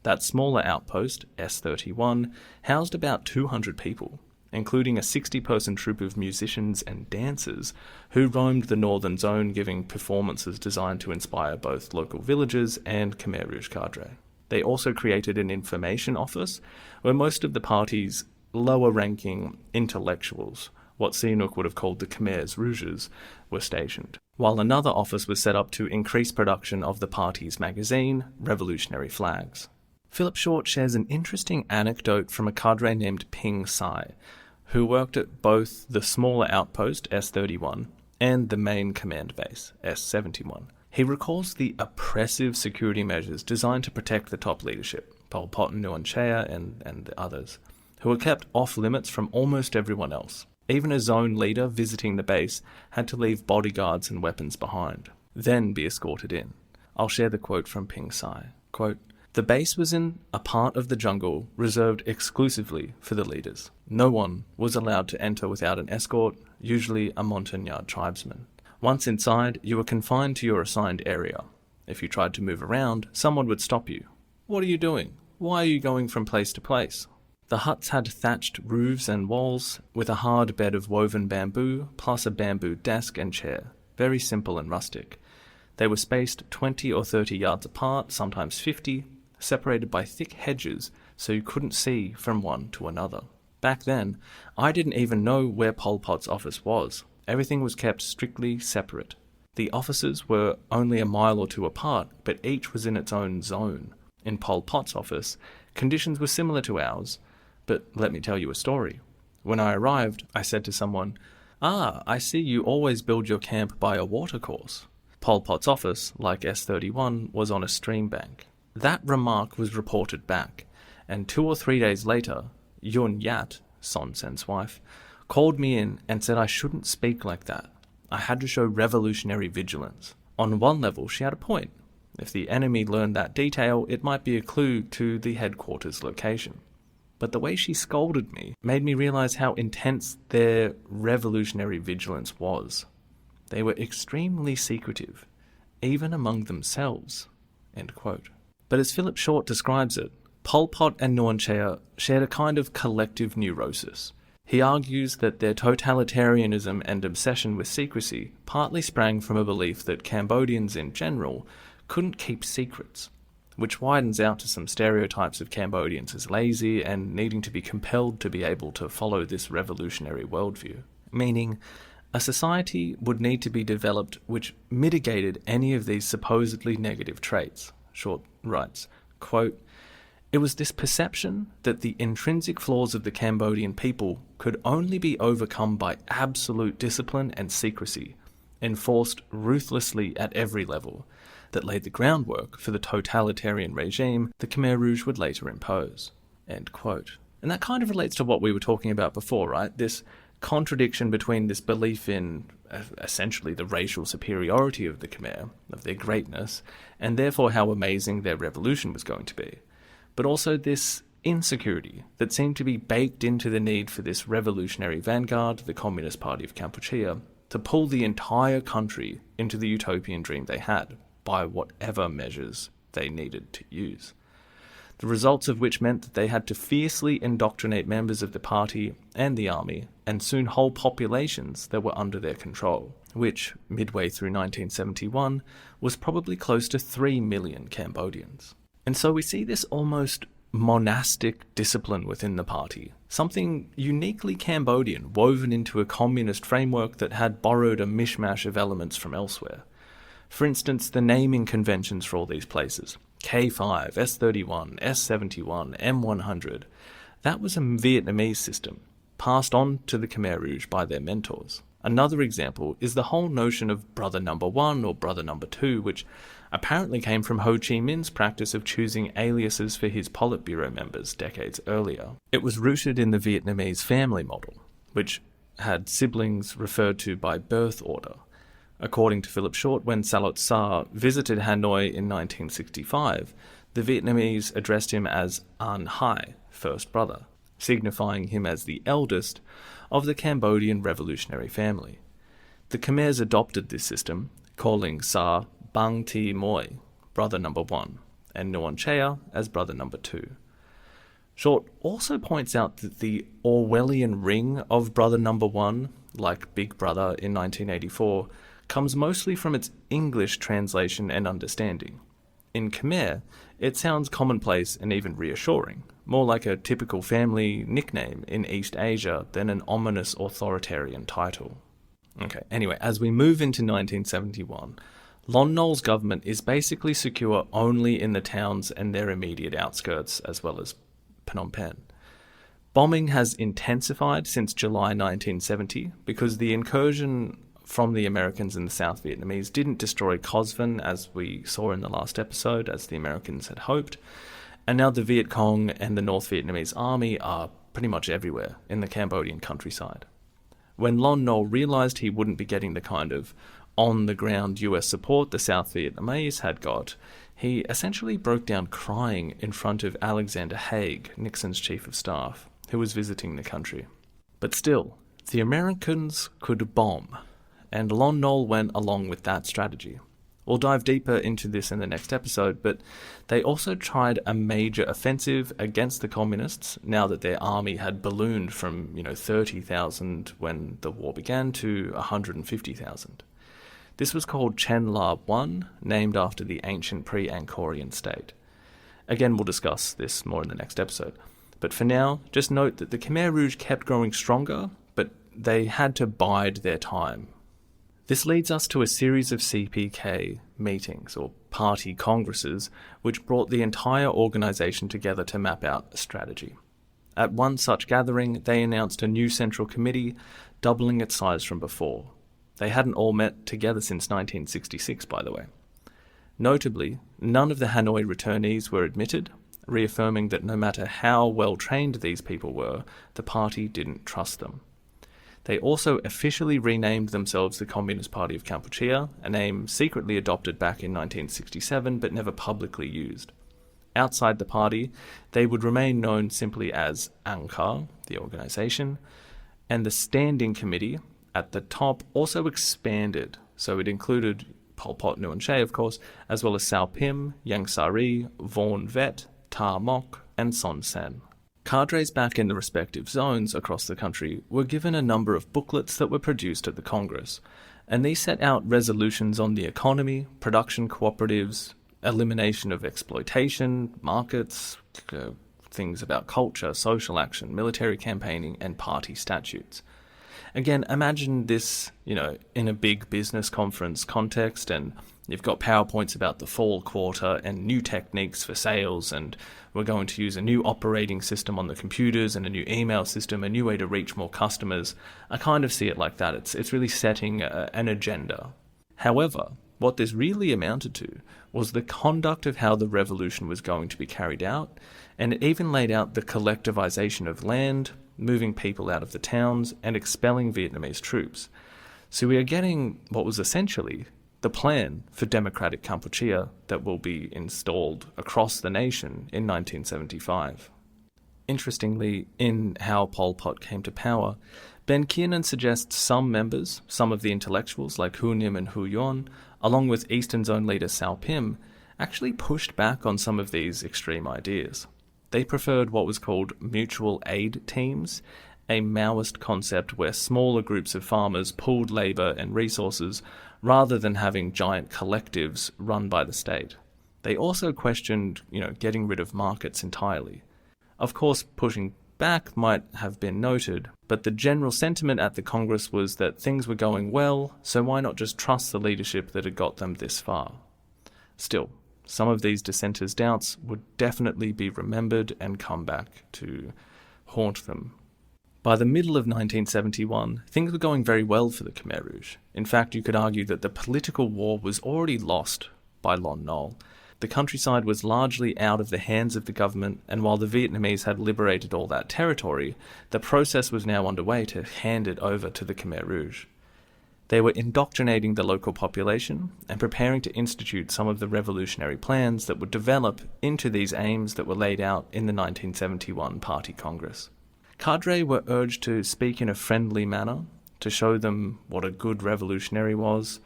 That smaller outpost, S31, housed about 200 people, including a 60-person troupe of musicians and dancers who roamed the northern zone giving performances designed to inspire both local villagers and Khmer Rouge cadre. They also created an information office where most of the party's lower-ranking intellectuals, what Sihanouk would have called the Khmer Rouges, were stationed, while another office was set up to increase production of the party's magazine, Revolutionary Flags. Philip Short shares an interesting anecdote from a cadre named Ping Sai, who worked at both the smaller outpost, S31, and the main command base, S71. He recalls the oppressive security measures designed to protect the top leadership, Pol Pot and Nuon Chea and the others, who were kept off limits from almost everyone else. Even a zone leader visiting the base had to leave bodyguards and weapons behind, then be escorted in. I'll share the quote from Ping Sai. Quote, "The base was in a part of the jungle reserved exclusively for the leaders. No one was allowed to enter without an escort, usually a Montagnard tribesman. Once inside, you were confined to your assigned area. If you tried to move around, someone would stop you. What are you doing? Why are you going from place to place?" The huts had thatched roofs and walls, with a hard bed of woven bamboo, plus a bamboo desk and chair. Very simple and rustic. They were spaced 20 or 30 yards apart, sometimes 50, separated by thick hedges so you couldn't see from one to another. Back then, I didn't even know where Pol Pot's office was. Everything was kept strictly separate. The offices were only a mile or two apart, but each was in its own zone. In Pol Pot's office, conditions were similar to ours, but let me tell you a story. When I arrived, I said to someone, I see you always build your camp by a watercourse." Pol Pot's office, like S31, was on a stream bank. That remark was reported back, and 2 or 3 days later, Yun Yat, Son Sen's wife, called me in and said I shouldn't speak like that. I had to show revolutionary vigilance. On one level, she had a point. If the enemy learned that detail, it might be a clue to the headquarters location. But the way she scolded me made me realize how intense their revolutionary vigilance was. They were extremely secretive, even among themselves." End quote. But as Philip Short describes it, Pol Pot and Nuon Chea shared a kind of collective neurosis. He argues that their totalitarianism and obsession with secrecy partly sprang from a belief that Cambodians in general couldn't keep secrets, which widens out to some stereotypes of Cambodians as lazy and needing to be compelled to be able to follow this revolutionary worldview. Meaning, a society would need to be developed which mitigated any of these supposedly negative traits. Short writes, quote, "It was this perception that the intrinsic flaws of the Cambodian people could only be overcome by absolute discipline and secrecy, enforced ruthlessly at every level, that laid the groundwork for the totalitarian regime the Khmer Rouge would later impose." End quote. And that kind of relates to what we were talking about before, right? This contradiction between this belief in essentially the racial superiority of the Khmer, of their greatness, and therefore how amazing their revolution was going to be, but also this insecurity that seemed to be baked into the need for this revolutionary vanguard, the Communist Party of Kampuchea, to pull the entire country into the utopian dream they had, by whatever measures they needed to use. The results of which meant that they had to fiercely indoctrinate members of the party and the army, and soon whole populations that were under their control, which, midway through 1971, was probably close to 3 million Cambodians. And so we see this almost monastic discipline within the party, something uniquely Cambodian, woven into a communist framework that had borrowed a mishmash of elements from elsewhere. For instance, the naming conventions for all these places, K5, S31, S71, M100, that was a Vietnamese system, passed on to the Khmer Rouge by their mentors. Another example is the whole notion of Brother Number 1 or Brother Number 2, which apparently came from Ho Chi Minh's practice of choosing aliases for his Politburo members decades earlier. It was rooted in the Vietnamese family model, which had siblings referred to by birth order. According to Philip Short, when Saloth Sar visited Hanoi in 1965, the Vietnamese addressed him as An Hai, first brother, signifying him as the eldest of the Cambodian revolutionary family. The Khmers adopted this system, calling Sar Bang Ti Moi, brother number 1, and Nuon Chea as brother number 2. Short also points out that the Orwellian ring of brother number 1, like Big Brother in 1984, comes mostly from its English translation and understanding. In Khmer, it sounds commonplace and even reassuring, more like a typical family nickname in East Asia than an ominous authoritarian title. Okay, anyway, as we move into 1971, Lon Nol's government is basically secure only in the towns and their immediate outskirts, as well as Phnom Penh. Bombing has intensified since July 1970 because the incursion from the Americans and the South Vietnamese didn't destroy Cosvin, as we saw in the last episode, as the Americans had hoped, and now the Viet Cong and the North Vietnamese army are pretty much everywhere in the Cambodian countryside. When Lon Nol realised he wouldn't be getting the kind of on-the-ground US support the South Vietnamese had got, he essentially broke down crying in front of Alexander Haig, Nixon's chief of staff, who was visiting the country. But still, the Americans could bomb, and Lon Nol went along with that strategy. We'll dive deeper into this in the next episode, but they also tried a major offensive against the communists now that their army had ballooned from 30,000 when the war began to 150,000. This was called Chen La 1, named after the ancient pre-Angkorian state. Again, we'll discuss this more in the next episode. But for now, just note that the Khmer Rouge kept growing stronger, but they had to bide their time. This leads us to a series of CPK meetings, or party congresses, which brought the entire organisation together to map out a strategy. At one such gathering, they announced a new central committee, doubling its size from before. They hadn't all met together since 1966, by the way. Notably, none of the Hanoi returnees were admitted, reaffirming that no matter how well trained these people were, the party didn't trust them. They also officially renamed themselves the Communist Party of Kampuchea, a name secretly adopted back in 1967 but never publicly used. Outside the party, they would remain known simply as ANCAR, the organisation, and the Standing Committee at the top also expanded, so it included Pol Pot Nuon Chea, of course, as well as Sao Pim, Yang Sari, Vaughan Vet, Ta Mok, and Son Sen. Cadres back in the respective zones across the country were given a number of booklets that were produced at the Congress, and these set out resolutions on the economy, production cooperatives, elimination of exploitation, markets, things about culture, social action, military campaigning, and party statutes. Again, imagine this, in a big business conference context, and you've got PowerPoints about the fall quarter and new techniques for sales, and we're going to use a new operating system on the computers and a new email system, a new way to reach more customers. I kind of see it like that. It's really setting an agenda. However, what this really amounted to was the conduct of how the revolution was going to be carried out and it even laid out the collectivization of land, moving people out of the towns, and expelling Vietnamese troops. So we are getting what was essentially the plan for democratic Kampuchea that will be installed across the nation in 1975. Interestingly, in how Pol Pot came to power, Ben Kiernan suggests some members, some of the intellectuals like Hu Nim and Hu Yon, along with Eastern Zone leader Sao Pim, actually pushed back on some of these extreme ideas. They preferred what was called mutual aid teams, a Maoist concept where smaller groups of farmers pooled labour and resources rather than having giant collectives run by the state. They also questioned, getting rid of markets entirely. Of course, pushing back might have been noted, but the general sentiment at the Congress was that things were going well, so why not just trust the leadership that had got them this far? Still, some of these dissenters' doubts would definitely be remembered and come back to haunt them. By the middle of 1971, things were going very well for the Khmer Rouge. In fact, you could argue that the political war was already lost by Lon Nol. The countryside was largely out of the hands of the government, and while the Vietnamese had liberated all that territory, the process was now underway to hand it over to the Khmer Rouge. They were indoctrinating the local population and preparing to institute some of the revolutionary plans that would develop into these aims that were laid out in the 1971 Party Congress. Cadres were urged to speak in a friendly manner, to show them what a good revolutionary was,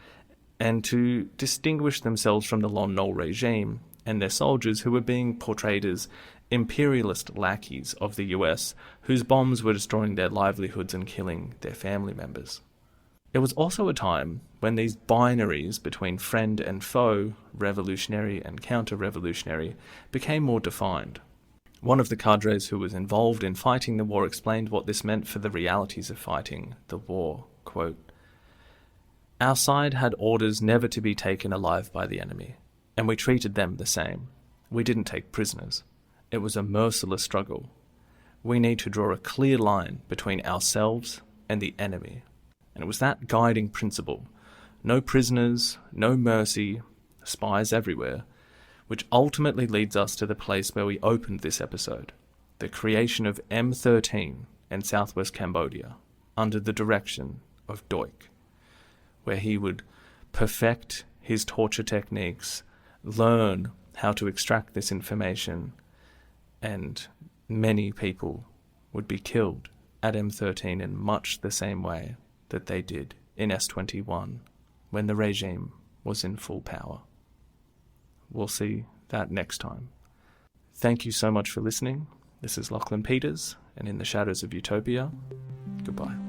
and to distinguish themselves from the Lon Nol regime and their soldiers who were being portrayed as imperialist lackeys of the US, whose bombs were destroying their livelihoods and killing their family members. It was also a time when these binaries between friend and foe, revolutionary and counter-revolutionary, became more defined. One of the cadres who was involved in fighting the war explained what this meant for the realities of fighting the war. Quote, "Our side had orders never to be taken alive by the enemy, and we treated them the same. We didn't take prisoners. It was a merciless struggle. We need to draw a clear line between ourselves and the enemy." And it was that guiding principle, no prisoners, no mercy, spies everywhere, which ultimately leads us to the place where we opened this episode, the creation of M13 in southwest Cambodia, under the direction of Duch, where he would perfect his torture techniques, learn how to extract this information, and many people would be killed at M13 in much the same way that they did in S21 when the regime was in full power. We'll see that next time. Thank you so much for listening. This is Lachlan Peters, and in the shadows of Utopia, goodbye.